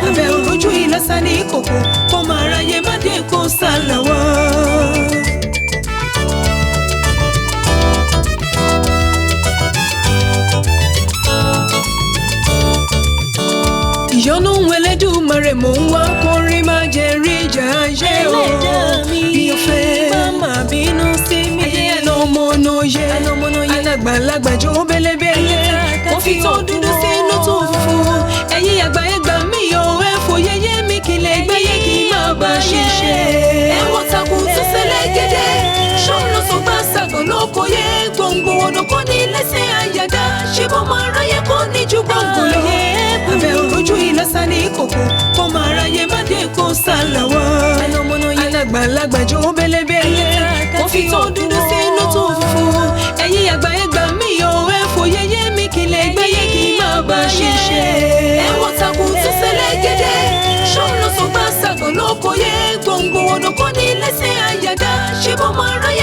Abẹ́ òrojú ìlọ́sà ní kòkó kó máa ráyè má dé kó sálà wá. Ìyọ́nú Ẹlẹ́dùmarè mò ń wá kọrin má jẹ́ rí ìjà ayé o. Mi ò fẹ́ má bínú sí mi. Ayé àlọ́mọ́nọ́yẹ alàgbàlagbà jó bẹ́lẹ́bẹ́lẹ́. Wọ́n fi tó dúdú sínú tó funfun. Ẹ̀yin àgbà ẹgbà mi ò ẹ fòye yé mi kí lè gbẹ́yẹ kí má bá ṣiṣẹ́. Ẹ̀wọ̀n takùn tó ṣẹlẹ̀ gẹ́dẹ́ ṣọ́n ló so gbá sàgbọ̀n lóko yẹ. Gbòǹgbò ọ̀nà kò ní lẹ́sẹ̀ àyàdá ṣé bọ́ máa ráyè kò ní ju gbòǹgbò lọ. Abẹ́ òrojú ìlọ́sà ní kòkó kó máa ráyè má dé kó sálà wá. Alàgbàlagbà jó bẹ́lẹ́bẹ́lẹ́. Wọ́n fi tó dúdú sínú tó funfun. Ẹ̀yin àgbà ẹgbà mi ò ẹ fòye yé mi kí lè gbẹ́yẹ kí má bá ṣiṣẹ́. Ẹ̀wọ̀n takùn tó ṣẹlẹ̀ gẹ́dẹ́ ṣọ́n ló so gbá sàgbọ̀n lóko yẹ. Gbòǹgbò ọ̀nà kò ní lẹ́sẹ̀ àyàdá ṣé bọ́ máa ráyè